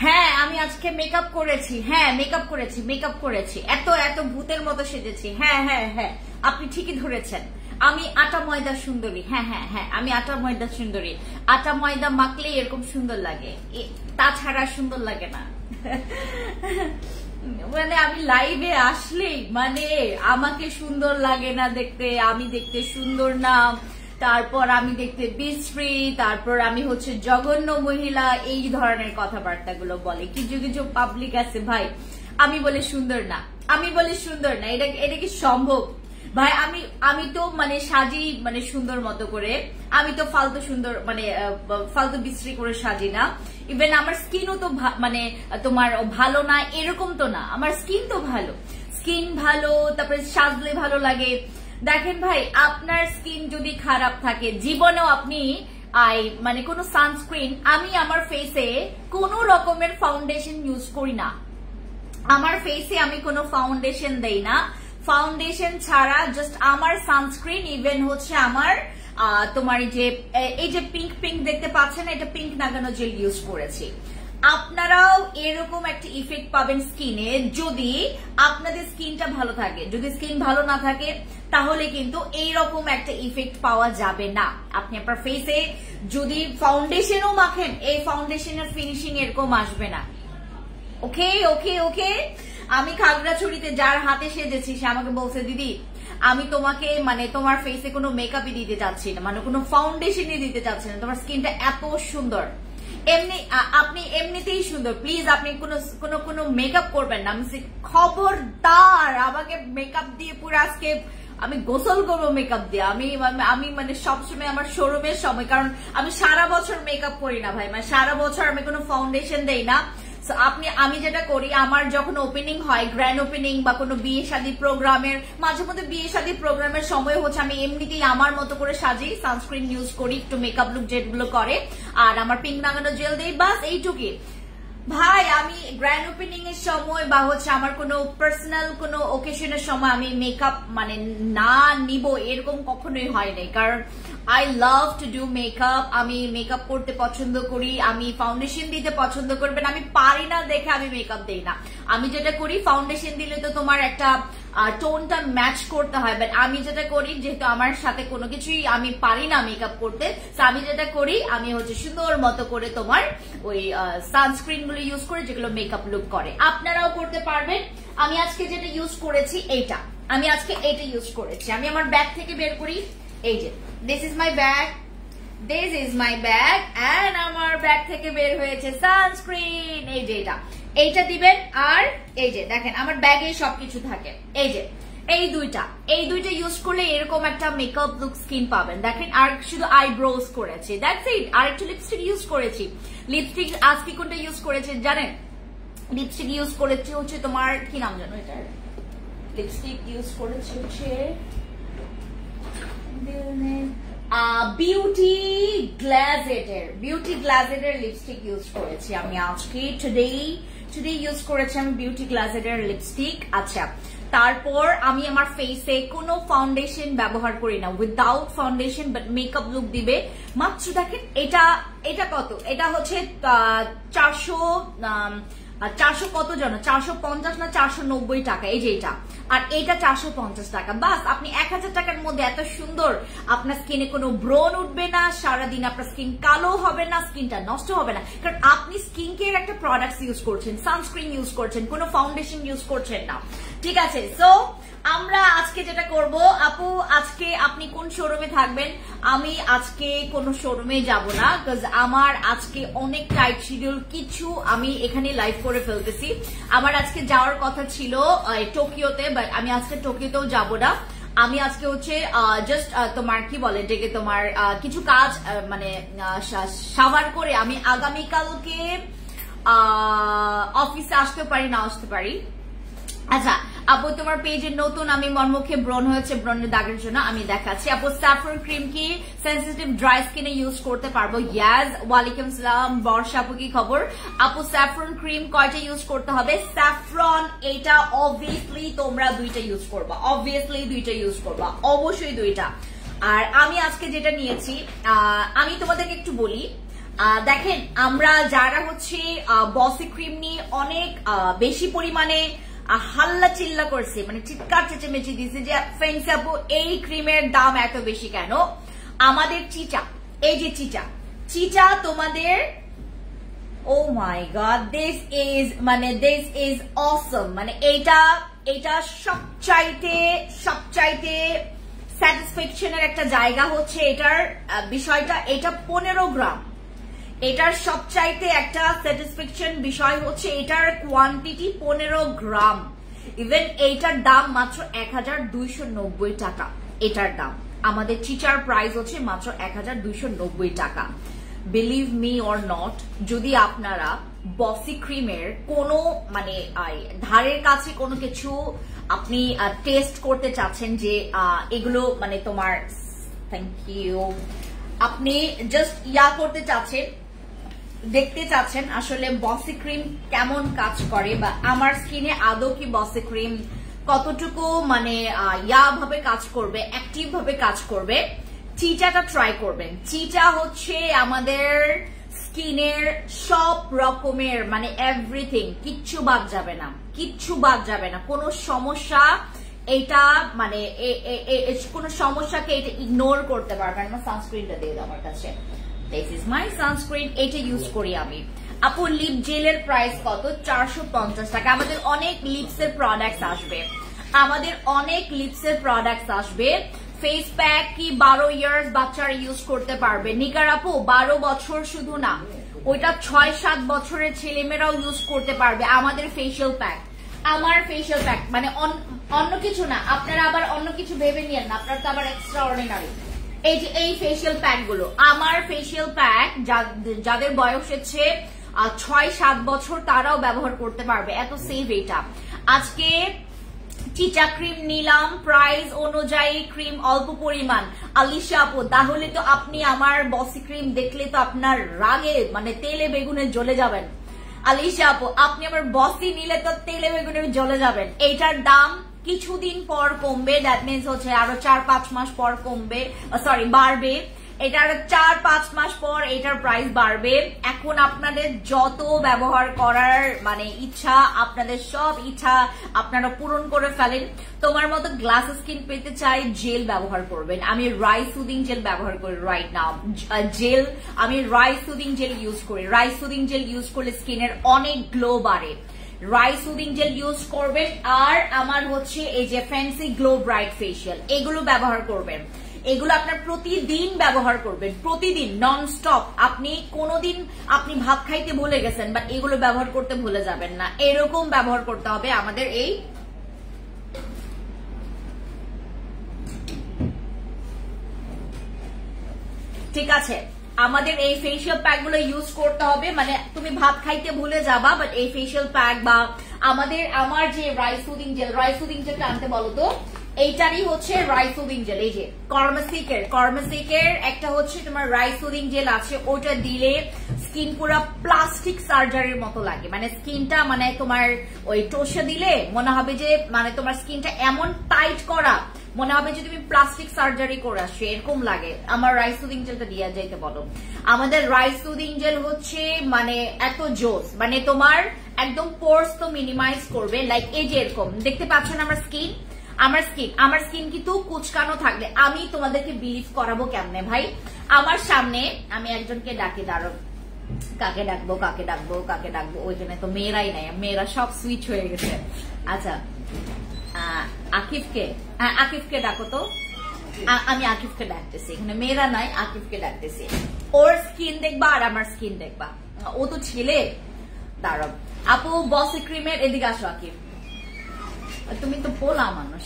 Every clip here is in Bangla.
হ্যাঁ আমি আজকে মেকআপ করেছি, হ্যাঁ মেকআপ করেছি, এত এত ভূতের মতো সেজেছি। হ্যাঁ হ্যাঁ হ্যাঁ, আপনি ঠিকই ধরেছেন, আমি আটা ময়দা সুন্দরী। হ্যাঁ হ্যাঁ হ্যাঁ, আমি আটা ময়দা সুন্দরী। আটা ময়দা মাখলে এরকম সুন্দর লাগে, তাছাড়া সুন্দর লাগে না। মানে আমি লাইভে আসলেই মানে আমাকে সুন্দর লাগে না দেখতে, আমি দেখতে সুন্দর না, তারপর আমি দেখতে বিশ্রী, তারপর আমি হচ্ছে জঘন্য মহিলা, এই ধরনের কথাবার্তাগুলো বলে। কিছু কিছু পাবলিক আছে ভাই, আমি বলে সুন্দর না, এটা কি সম্ভব ভাই? আমি তো মানে সাজি মানে সুন্দর মতো করে, আমি তো ফালতু সুন্দর মানে ফালতু বিশ্রী করে সাজি না। ইভেন আমার স্কিনও তো মানে তোমার ভালো না এরকম তো না, আমার স্কিন তো ভালো, স্কিন ভালো, তারপরে সাজলে ভালো লাগে। দেখেন ভাই, আপনার স্কিন যদি খারাপ থাকে জীবনেও আপনি মানে কোনো সানস্ক্রিন, আমি আমার ফেসে কোনো রকমের ফাউন্ডেশন ইউজ করি না, আমার ফেসে আমি কোনো ফাউন্ডেশন দেই না, ফাউন্ডেশন ছাড়া জাস্ট আমার সানস্ক্রিন। ইভেন হচ্ছে আমার তোমার এই যে পিঙ্ক পিঙ্ক দেখতে পাচ্ছেন, এটা পিঙ্ক নাগানো জেল ইউজ করেছি। আপনারাও এরকম একটা ইফেক্ট পাবেন স্কিনে যদি আপনাদের স্কিনটা ভালো থাকে। যদি স্কিন ভালো না থাকে তাহলে কিন্তু এইরকম একটা ইফেক্ট পাওয়া যাবে না। আপনি আপনার ফেসে যদি ফাউন্ডেশনও মাখেন, এই ফাউন্ডেশনের ফিনিশিং এরকম আসবে না। ওকে ওকে ওকে, আমি খাগড়াছড়িতে যার হাতে সেজেছি সে আমাকে বলছে, দিদি আমি তোমাকে মানে তোমার ফেসে কোনো মেকআপই দিতে চাচ্ছি না, মানে কোনো ফাউন্ডেশনই দিতে চাচ্ছি না, তোমার স্কিনটা এত সুন্দর, এমনি আপনি এমনিতেই সুন্দর, প্লিজ আপনি কোনো মেকআপ করবেন না। আমি খবরদার আমাকে মেকআপ দিয়ে পুরো আজকে আমি গোসল করবো মেকআপ দিয়ে। আমি মানে সবসময় আমার শোরুমের সময়, কারণ আমি সারা বছর মেকআপ করি না ভাই, মানে সারা বছর আমি কোনো ফাউন্ডেশন দেই না। আমি যেটা করি, আমার যখন ওপেনিং হয়, গ্র্যান্ড ওপেনিং বা কোনো বিয়ে শাদী প্রোগ্রামের, মাঝে মধ্যে বিয়ে শাদী প্রোগ্রামের সময় হচ্ছে আমি এমনিতেই আমার মতো করে সাজি, সানস্ক্রিন ইউজ করি, একটু মেকআপ লুক যেগুলো করে, আর আমার পিঙ্ক নাগানো জেল দেই, বাস এইটুকুই ভাই। আমি গ্র্যান্ড ওপেনিং এর সময় বা হচ্ছে আমার কোনো পার্সোনাল কোনো ওকেশনের সময় আমি মেকআপ মানে না নিব এরকম কখনোই হয় নাই, কারণ I love to do makeup. আমি মেকআপ করতে পছন্দ করি, আমি ফাউন্ডেশন দিতে পছন্দ করবেন, আমি পারি না দেখে আমি মেকআপ দেই না। আমি যেটা করি, ফাউন্ডেশন দিলে তো তোমার একটা টোনটা ম্যাচ করতে হয়, বাট আমি যেটা করি, যেহেতু আমার সাথে কোনো কিছুই আমি পারি না মেকআপ করতে, তো আমি যেটা করি, আমি হচ্ছে সুন্দর মতো করে তোমার ওই সানস্ক্রিন গুলো ইউজ করে যেগুলো মেকআপ লুক করে, আপনারাও করতে পারবেন। আমি আজকে যেটা ইউজ করেছি আমি আজকে এটা ইউজ করেছি। আমি আমার ব্যাগ থেকে বের করি, এই যে this is my bag, and আমার ব্যাগ থেকে বের হয়েছে সানস্ক্রিন, এই যে এইটা দিবেন। আর এই যে দেখেন আমার ব্যাগে সবকিছু থাকে, এই যে এই দুইটা ইউজ করলে এরকম একটা মেকআপ লুক স্কিন পাবেন। দেখেন, আর শুধু আইব্রোজ করেছি, দ্যাটস ইট। আর একটু লিপস্টিক ইউজ করেছি। লিপস্টিক আজকে কোনটা ইউজ করেছে জানেন? লিপস্টিক ইউজ করেছি হচ্ছে তোমার কি নাম জানো এটার, লিপস্টিক ইউজ করেছি হচ্ছে বিউটি গ্লাজেটের লিপস্টিক ইউজ করেছি আমি আজকে, টুডে ইউজ করেছি আমি বিউটি গ্লাজেটের লিপস্টিক। আচ্ছা, তারপর আমি আমার ফেসে কোনো ফাউন্ডেশন ব্যবহার করি না, without foundation, but makeup look দিবে মাত্র। দেখেন এটা কত, এটা হচ্ছে 400 কত জানো, 450 না 490 টাকা, এই যে এটা, আর এটা 450 টাকা। বাস, আপনি 1000 টাকার মধ্যে এত সুন্দর, আপনার স্কিনে কোনো ব্রণ উঠবে না, সারাদিন আপনার স্কিন কালো হবে না, স্কিনটা নষ্ট হবে না, কারণ আপনি স্কিন কেয়ার একটা প্রোডাক্ট ইউজ করছেন, সানস্ক্রিন ইউজ করছেন, কোনো ফাউন্ডেশন ইউজ করছেন না। ঠিক আছে, সো আমরা আজকে যেটা করব, আপু আজকে আপনি কোন শোরুমে থাকবেন? আমি আজকে কোন শোরুমে যাব না, বিকজ আমার আজকে অনেক টাইট শিডিউল, কিছু আমি এখানে লাইভ করে ফেলতেছি। আমার আজকে যাওয়ার কথা ছিল টোকিওতে, বাট আমি আজকে টোকিওতেও যাব না। আমি আজকে হচ্ছে জাস্ট তোমার কি বলে এটাকে, তোমার কিছু কাজ মানে সাভার করে আমি আগামীকালকে অফিসে আসতে পারি, না আসতে পারি। আচ্ছা আপু, তোমার পেজে নতুন, আমি মুখে ব্রণ হয়েছে, ব্রণের দাগের জন্য আমি দেখাচ্ছি। আপু স্যাফরন ক্রিম কি সেনসিটিভ ড্রাই স্কিনে ইউজ করতে পারবো? ইয়াস, ওয়ালাইকুম সালাম বর্ষা আপু, কি খবর? আপু স্যাফরন ক্রিম কয়টা ইউজ করতে হবে? স্যাফরন এটা অবভিয়াসলি তোমরা দুইটা ইউজ করবা, অবশ্যই দুইটা। আর আমি আজকে যেটা নিয়েছি, আমি তোমাদেরকে একটু বলি, দেখেন আমরা যারা হচ্ছে বসি ক্রিম নিয়ে অনেক বেশি পরিমাণে হাল্লা চিল্লা করছে, মানে চিৎকার চেঁচেমেচি দিচ্ছে যে ফ্রেন্ডস আপু এই ক্রিমের দাম এত বেশি কেন। আমাদের চিচা, এই যে চিচা তোমাদের, ও মাই গড, দিস ইজ অসম। মানে এটা সবচাইতে স্যাটিসফ্যাকশনের একটা জায়গা হচ্ছে এটার বিষয়টা। এটা 15 গ্রাম, এটার সবচাইতে একটা স্যাটিসফ্যাকশন বিষয় হচ্ছে এটার কোয়ান্টিটি 15 গ্রাম। ইভেন এইটার দাম মাত্র 1290 টাকা। এটার দাম আমাদের চিচার প্রাইস হচ্ছে মাত্র 1290 টাকা। বিলিভ মি অর নট, যদি আপনারা বসি ক্রিমের কোনো মানে ধারের কাছে কোনো কিছু আপনি টেস্ট করতে চাচ্ছেন যে এগুলো মানে তোমার, থ্যাংক ইউ, আপনি জাস্ট করতে চাচ্ছেন, দেখতে চাচ্ছেন আসলে বসি ক্রিম কেমন কাজ করে বা আমার স্কিনে আদৌ কি বসি ক্রিম কতটুকু মানে ভাবে কাজ করবে, অ্যাক্টিভ ভাবে কাজ করবে, চিচাটা ট্রাই করবেন। চিচা হচ্ছে আমাদের স্কিনের সব রকমের মানে এভরিথিং, কিচ্ছু বাদ যাবে না, কোনো সমস্যা এটা মানে কোনো সমস্যাকে এটা ইগনোর করতে পারবেন। আমার সানস্ক্রিনটা দিয়ে দাও আমার কাছে, দিস ইজ মাই সানস্ক্রিন, এটা ইউজ করি আমি। আপু লিপ জেলের প্রাইস কত? 450 টাকা। আমাদের অনেক লিপসের প্রোডাক্টস আসবে, ফেস প্যাক কি 12 ইয়ার্স বাচ্চারা ইউজ করতে পারবে। নিকার আপু 12 বছর শুধু না, ওইটা 6-7 বছরের ছেলেমেয়েরাও ইউজ করতে পারবে। আমার ফেসিয়াল প্যাক মানে অন্য কিছু না, আপনারা আবার অন্য কিছু ভেবে নিয়েন না, আপনার তো আবার এক্সট্রা অর্ডিনারি। এই যে এই ফেসিয়াল প্যাক গুলো, আমার ফেসিয়াল প্যাক যাদের বয়স হচ্ছে 6-7 বছর তারাও ব্যবহার করতে পারবে, এত সেফ এটা। আজকে চিচা ক্রিম নিলাম, প্রাইস অনুযায়ী ক্রিম অল্প পরিমাণ। আলিশা আপু তাহলে তো আপনি আমার বসি ক্রিম দেখলে তো আপনার রাগে মানে তেলে বেগুনে জ্বলে যাবেন। আলিশা আপু আপনি আমার বসি নিলে তো তেলে বেগুনে জ্বলে যাবেন। এইটার দাম কিছুদিন পর কমবে, দ্যাট মিনস হচ্ছে আরো 4-5 মাস পর কমবে, সরি বাড়বে। এটার 4-5 মাস পর এটার প্রাইস বাড়বে। এখন আপনাদের যত ব্যবহার করার মানে ইচ্ছা, আপনাদের সব ইচ্ছা আপনারা পূরণ করে ফেলেন। তোমার মতো গ্লাস স্কিন পেতে চাই, জেল ব্যবহার করবেন। আমি রাইস সুদিং জেল ব্যবহার করি রাইট নাও, আমি রাইস সুদিং জেল ইউজ করি। রাইস সুদিং জেল ইউজ করলে স্কিনের অনেক গ্লো বাড়ে। রাইস সুদিং জেল ইউজ করবেন। আর আমার হচ্ছে এই যে ফ্যান্সি গ্লো ব্রাইট ফেসিয়াল, এগুলো ব্যবহার করবেন। এগুলো আপনার প্রতিদিন ব্যবহার করবেন, প্রতিদিন নন স্টপ। আপনি কোনোদিন আপনি ভাত খাইতে ভুলে গেছেন বাট এগুলো ব্যবহার করতে ভুলে যাবেন না, এরকম ব্যবহার করতে হবে আমাদের এই ঠিক আছে। আমাদের এই ফেসিয়াল প্যাক গুলো ইউজ করতে হবে, মানে তুমি ভাত খাইতে ভুলে যাবা বাট এই ফেসিয়াল প্যাক বা আমার যে রাইস সুদিং জেলটা আনতে বলো তো, এইটারই হচ্ছে রাইস সুদিং জেল। এই যে কর্মাসিকের একটা হচ্ছে তোমার রাইস সুদিং জেল আছে, ওটা দিলে স্কিন পুরো প্লাস্টিক সার্জারির মতো লাগে। মানে স্কিনটা মানে তোমার ওই টোষে দিলে মনে হবে যে মানে তোমার স্কিনটা এমন টাইট করা, মনে হবে যে তুমি প্লাস্টিক সার্জারি করে আসছো, এরকম লাগে। আমার রাইস সুদিং জেলটা দিয়ে যাইতে বলো। আমাদের রাইস সুদিং জেল হচ্ছে মানে এত জোস, মানে তোমার একদম পোর্স তো মিনিমাইজ করবে। লাইক এই যে এরকম দেখতে পাচ্ছ না আমার স্কিন কিন্তু কুচকানো থাকলে আমি তোমাদেরকে বিলিভ করাবো কেমনে ভাই? আমার সামনে আমি একজনকে ডাকি, দাঁড়ো, কাকে ডাকবো, ওইখানে তো মেয়েরাই নাই, মেয়েরা সব সুইচ হয়ে গেছে। আচ্ছা আকিফকে ডাকো তো, আমি আকিফকে ডাকতেছি, এখানে মেয়েরা নাই, আকিফকে ডাকতেছি। ওর স্কিন দেখবা আর আমার স্কিন দেখবা, ও তো ছেলে। দাঁড়াও আপু বসি ক্রিমের এদিকে আসো। আকিফ তুমি তো পোলা মানুষ,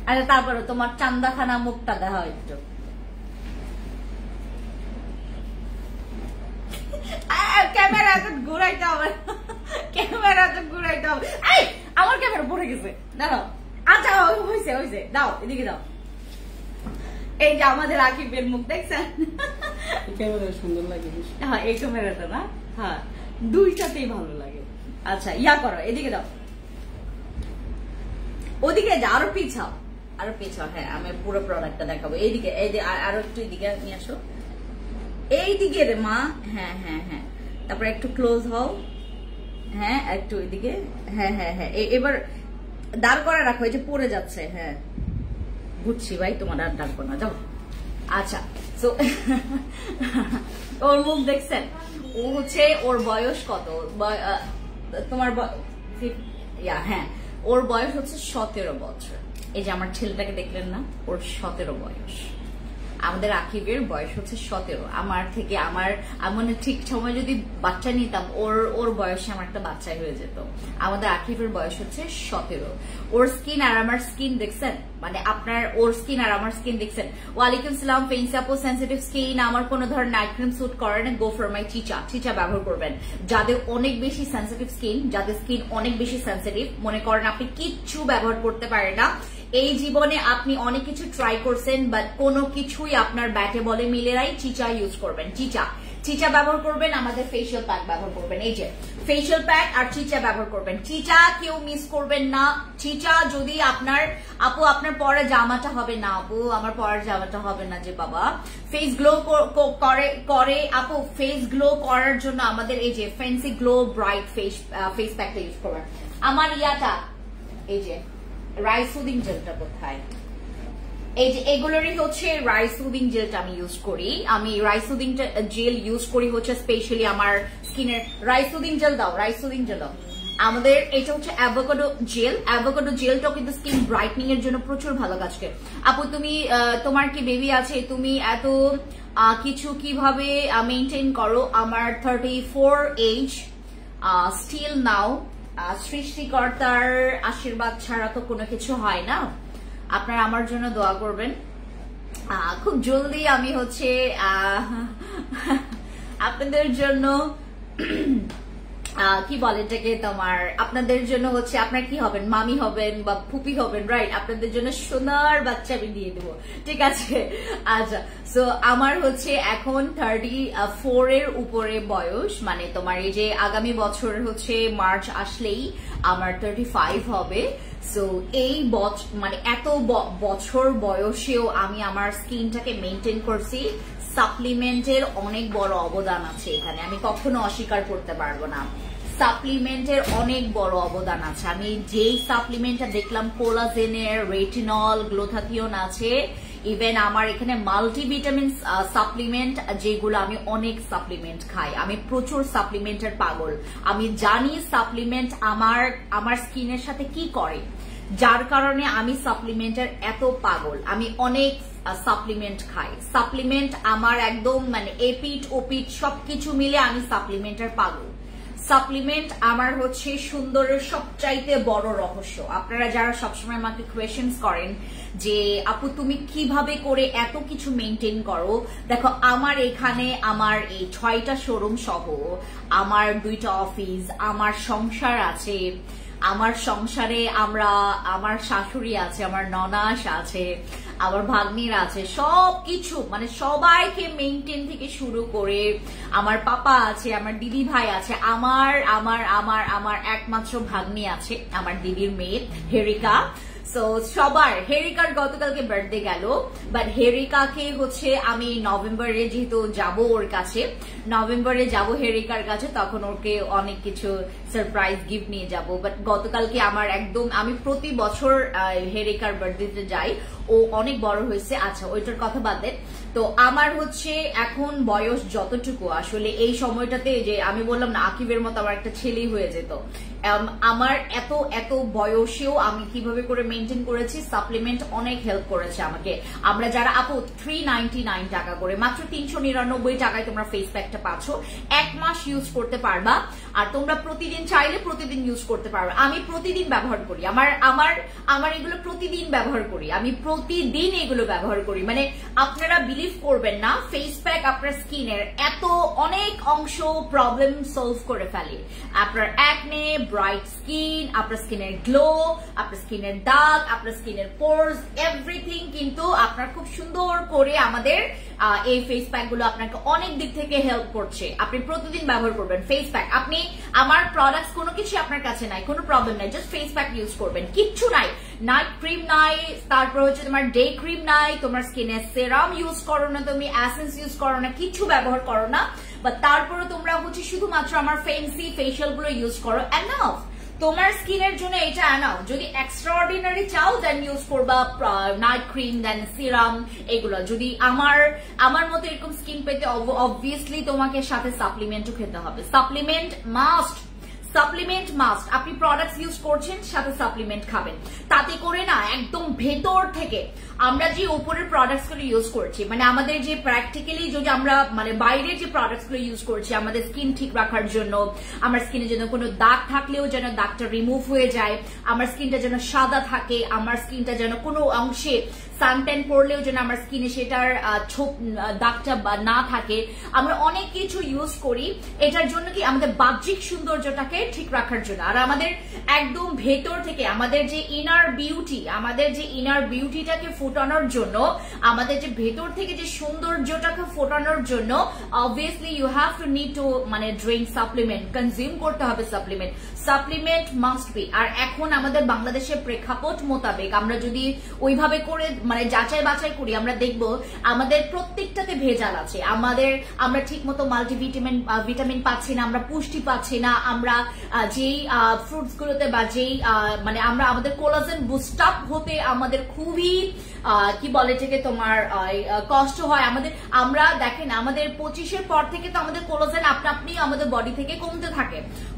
আচ্ছা তারপরে তোমার চান্দাখানা মুখটা দেখা একটু। ক্যামেরা তো ঘুরাইতে হবে, আমার ক্যামেরা পড়ে গেছে, দাঁড়াও। আচ্ছা হয়েছে, দাও এদিকে দাও। এই যে আমাদের আকিফের মুখ দেখছেন, ক্যামেরা সুন্দর লাগে। হ্যাঁ এই ক্যামেরাটা না, হ্যাঁ দুইটাতেই ভালো লাগে। আচ্ছা করো, এদিকে দাও, ওদিকে যা, আরো পিছাও। হ্যাঁ আমি পুরো প্রোডাক্টটা দেখাবো। এইদিকে আরো একটু এদিকে নিয়ে আসো। এই দিকে রে মা, হ্যাঁ হ্যাঁ হ্যাঁ, তারপর একটু ক্লোজ হও, হ্যাঁ একটু ওইদিকে, হ্যাঁ হ্যাঁ হ্যাঁ, এবার দাঁড় করা রাখো, এই যে পড়ে যাচ্ছে, হ্যাঁ বুঝছি ভাই, তোমার আর ডাকবো না, যাও। আচ্ছা, তো ওর মুখ দেখছেন, ও হচ্ছে, ওর বয়স কত, তোমার হ্যাঁ, ওর বয়স হচ্ছে 17 বছর। এই যে আমার ছেলেটাকে দেখলেন না, ওর 17 বয়স। আমাদের আকিবের বয়স হচ্ছে 17। আমার থেকে মানে ঠিক সময় যদি বাচ্চা নিতাম, ওর বয়সে আমার একটা বাচ্চাই হয়ে যেত। আমাদের আকিবের বয়স হচ্ছে 17। ওর স্কিন আর আমার স্কিন দেখছেন, মানে আপনার ওর স্কিন আর আমার স্কিন দেখছেন। ওয়ালাইকুম সালাম ফেন্সি আপু, সেন্সিটিভ স্কিন, আমার কোন ধরনের নাইট ক্রিম স্যুট করে না, গো ফর মাই চিচা ব্যবহার করবেন। যাদের অনেক বেশি সেন্সিটিভ স্কিন, যাদের স্কিন অনেক বেশি সেন্সিটিভ, মনে করেন আপনি কিচ্ছু ব্যবহার করতে পারেন না, এই জীবনে আপনি অনেক কিছু ট্রাই করছেন, বাট কোনো কিছুই আপনার ব্যাটে বলে মিলে নাই, চিচা ইউজ করবেন। চিচা ব্যবহার করবেন, আমাদের ফেশিয়াল প্যাক ব্যবহার করবেন। এই যে ফেশিয়াল প্যাক আর চিচা ব্যবহার করবেন। চিচা কেউ মিস করবেন না। চিচা যদি আপনার আপু, আপনার পরা জামাটা হবে না আপু, আমার পরার জামাটা হবে না যে বাবা। ফেস গ্লো করে আপু, ফেস গ্লো করার জন্য আমাদের এই যে ফ্যান্সি গ্লো ব্রাইট ফেস প্যাকটা ইউজ করবেন। আমার ইয়াটা, এই যে রাইস সুদিং জেলটা কোথায়, এই যে এগুলোরই হচ্ছে রাইস সুদিং জেলটা আমি ইউজ করি। আমি রাইস সুদিং জেল ইউজ করি হচ্ছে স্পেশালি আমার স্কিনের। রাইস সুদিং জেল দাও, রাইস সুদিং জেল দাও। আমাদের এটা হচ্ছে অ্যাভোকাডো জেল। অ্যাভোকাডো জেলটাও কিন্তু স্কিন ব্রাইটনিং এর জন্য প্রচুর ভালো কাজ করে। আপু তুমি, তোমার কি বেবি আছে, তুমি এত কিছু কিভাবে মেনটেন করো? আমার 34 এজ, স্টিল নাও। সৃষ্টিকর্তার আশীর্বাদ ছাড়া তো কোনো কিছু হয় না। আপনারা আমার জন্য দোয়া করবেন। খুব জলদি আমি হচ্ছে আপনাদের জন্য কি বলে এটাকে, তোমার আপনাদের জন্য হচ্ছে, আপনার কি হবেন, মামি হবেন বা ফুপি হবেন, রাইট? আপনাদের জন্য সোনার বাচ্চা আমি দিয়ে দেবো, ঠিক আছে? আচ্ছা, সো আমার হচ্ছে এখন 34 এর উপরে বয়স, মানে তোমার এই যে আগামী বছর হচ্ছে মার্চ আসলেই আমার 35 হবে। সো এই মানে এত বছর বয়সেও আমি আমার স্কিনটাকে মেনটেন করছি। সাপ্লিমেন্টের অনেক বড় অবদান আছে এখানে, আমি কখনো অস্বীকার করতে পারবো না। সাপ্লিমেন্টের অনেক বড় অবদান আছে। আমি যেই সাপ্লিমেন্টটা দেখলাম, কোলাজেনের, রেটিনল, গ্লুথাথিয়ন আছে, ইভেন আমার এখানে মাল্টিভিটামিন সাপ্লিমেন্ট, যেগুলো আমি অনেক সাপ্লিমেন্ট খাই, আমি প্রচুর সাপ্লিমেন্টের পাগল। আমি জানি সাপ্লিমেন্ট আমার স্কিনের সাথে কি করে, যার কারণে আমি সাপ্লিমেন্টের এত পাগল। আমি অনেক সাপ্লিমেন্ট খাই। সাপ্লিমেন্ট আমার একদম মানে এপিট ওপিট সবকিছু মিলে আমি সাপ্লিমেন্টের পাগল। সাপ্লিমেন্ট আমার হচ্ছে সুন্দরের সবচাইতে বড় রহস্য। আপনারা যারা সবসময় আমাকে কোয়েশ্চেনস করেন যে আপু তুমি কিভাবে করে এত কিছু মেনটেন করো, দেখো আমার এখানে আমার এই 6টা শোরুম সহ আমার 2টা অফিস, আমার সংসার আছে, আমার সংসারে আমার শাশুড়ি আছে, আমার ননাস আছে, আমার ভাগ্নির আছে, সবকিছু মানে সবাইকে মেনটেন থেকে শুরু করে আমার পাপা আছে, আমার দিদি ভাই আছে, আমার আমার আমার আমার একমাত্র ভাগ্নি আছে, আমার দিদির মেয়ে হেরিকা। সো সবার, হেরিকার গতকালকে বার্থডে গেল, বাট হেরিকাকে হচ্ছে আমি নভেম্বরে যেহেতু যাব ওর কাছে, নভেম্বরে যাব হেরিকার কাছে, তখন ওকে অনেক কিছু সারপ্রাইজ গিফট নিয়ে যাব। বাট গতকালকে আমার একদম, আমি প্রতি বছর হেরিকার বার্থডেতে যাই, ও অনেক বড় হয়েছে। আচ্ছা ওইটার কথা বাদ দেন। তো আমার হচ্ছে এখন বয়স যতটুকু, আসলে এই সময়টাতে যে আমি বললাম না আকিবের মতো আমার একটা ছেলেই হয়ে যেত, আমার এত এত বয়সেও আমি কিভাবে করে মেনটেন করেছি, সাপ্লিমেন্ট অনেক হেল্প করেছে আমাকে। আমরা যারা আপু 399 টাকা করে, মাত্র 399 টাকায় তোমরা ফেস প্যাকটা পাচ্ছ, 1 মাস ইউজ করতে পারবা, আর তোমরা প্রতিদিন চাইলে প্রতিদিন ইউজ করতে পারবে। আমি প্রতিদিন ব্যবহার করি, আমার এগুলো প্রতিদিন ব্যবহার করি, আমি প্রতিদিন এগুলো ব্যবহার করি। মানে আপনারা বিলিভ করবেন না, ফেস প্যাক আপনার স্কিনের এত অনেক অংশ প্রবলেম সলভ করে ফেলে। আপনার অ্যাকনে, ব্রাইট স্কিন, আপনার স্কিনের গ্লো, আপনার স্কিনের দাগ, দাগ, আপনার স্কিনের পোরস, এভরিথিং কিন্তু আপনার খুব সুন্দর করে আমাদের এই ফেস প্যাক গুলো আপনাকে অনেক দিক থেকে হেল্প করছে। আপনি প্রতিদিন ব্যবহার করবেন ফেস প্যাক। আপনি আমার প্রোডাক্টস কোনো কিছু আপনার কাছে নাই, কোনো প্রবলেম নাই, জাস্ট ফেস প্যাক ইউজ করবেন, কিচ্ছু নাই, নাইট ক্রিম নাই, তারপর হচ্ছে তোমার ডে ক্রিম নাই, তোমার স্কিনে সেরাম ইউজ করো না, তুমি এসেন্স ইউজ করো না, কিছু ব্যবহার করো না, বা তারপরে তোমরা হচ্ছে শুধুমাত্র আমার ফেন্সি ফেশিয়াল গুলো ইউজ করো, এনাফ। তোমার স্কিনের জন্য এটা এনাফ। যদি এক্সট্রাঅর্ডিনারি চাও দেন ইউজ করবা নাইট ক্রিম, দেন সিরাম, এগুলো। যদি আমার মতো এরকম স্কিন পেতে অবভিয়াসলি তোমাকে সাথে সাপ্লিমেন্টও খেতে হবে। Supplement must, supplement must. আপনি প্রোডাক্টস ইউজ করছেন, সাথে সাপ্লিমেন্ট খাবেন, তাতে করে না একদম ভেতর থেকে আমরা যে উপরের প্রোডাক্টস গুলো ইউজ করছি, মানে আমাদের যে প্র্যাকটিক্যালি যদি আমরা মানে বাইরের যে প্রোডাক্টস গুলো ইউজ করছি আমাদের স্কিন ঠিক রাখার জন্য, আমার স্কিনে যেন কোনো দাগ থাকলেও যেন দাগটা রিমুভ হয়ে যায়, আমার স্কিনটা যেন সাদা থাকে, আমার স্কিনটা যেন কোনো অংশে সানট্যান পড়লেও যেন আমার স্কিনে সেটার দাগটা না থাকে, আমরা অনেক কিছু ইউজ করি এটার জন্য কি আমাদের বাহ্যিক সৌন্দর্যটাকে ঠিক রাখার জন্য। আর আমাদের একদম ভেতর থেকে আমাদের যে ইনার বিউটি, আমাদের যে ইনার বিউটিটাকে ফোটানোর জন্য, আমাদের যে ভেতর থেকে যে সৌন্দর্যটাকে ফোটানোর জন্য obviously you have to need to মানে ড্রিঙ্ক সাপ্লিমেন্ট, কনজিউম করতে হবে সাপ্লিমেন্ট। Supplement must be. আর এখন আমাদের বাংলাদেশের প্রেক্ষাপট মোতাবেক আমরা যদি ওইভাবে করে মানে যাচাই বাছাই করি, আমরা দেখব আমাদের প্রত্যেকটাতে ভেজাল আছে। আমরা ঠিক মতো ভিটামিন পাচ্ছি না, আমরা পুষ্টি পাচ্ছি না, আমরা যেই ফ্রুটস গুলোতে বা যেই মানে আমরা আমাদের কোলাজেন বুস্ট আপ হতে আমাদের খুবই কি বলে থেকে তোমার কষ্ট হয় আমাদের। আমরা দেখেন আমাদের 25-এর পর থেকে তো আমাদের কোলাজেন আপনি আমাদের বডি থেকে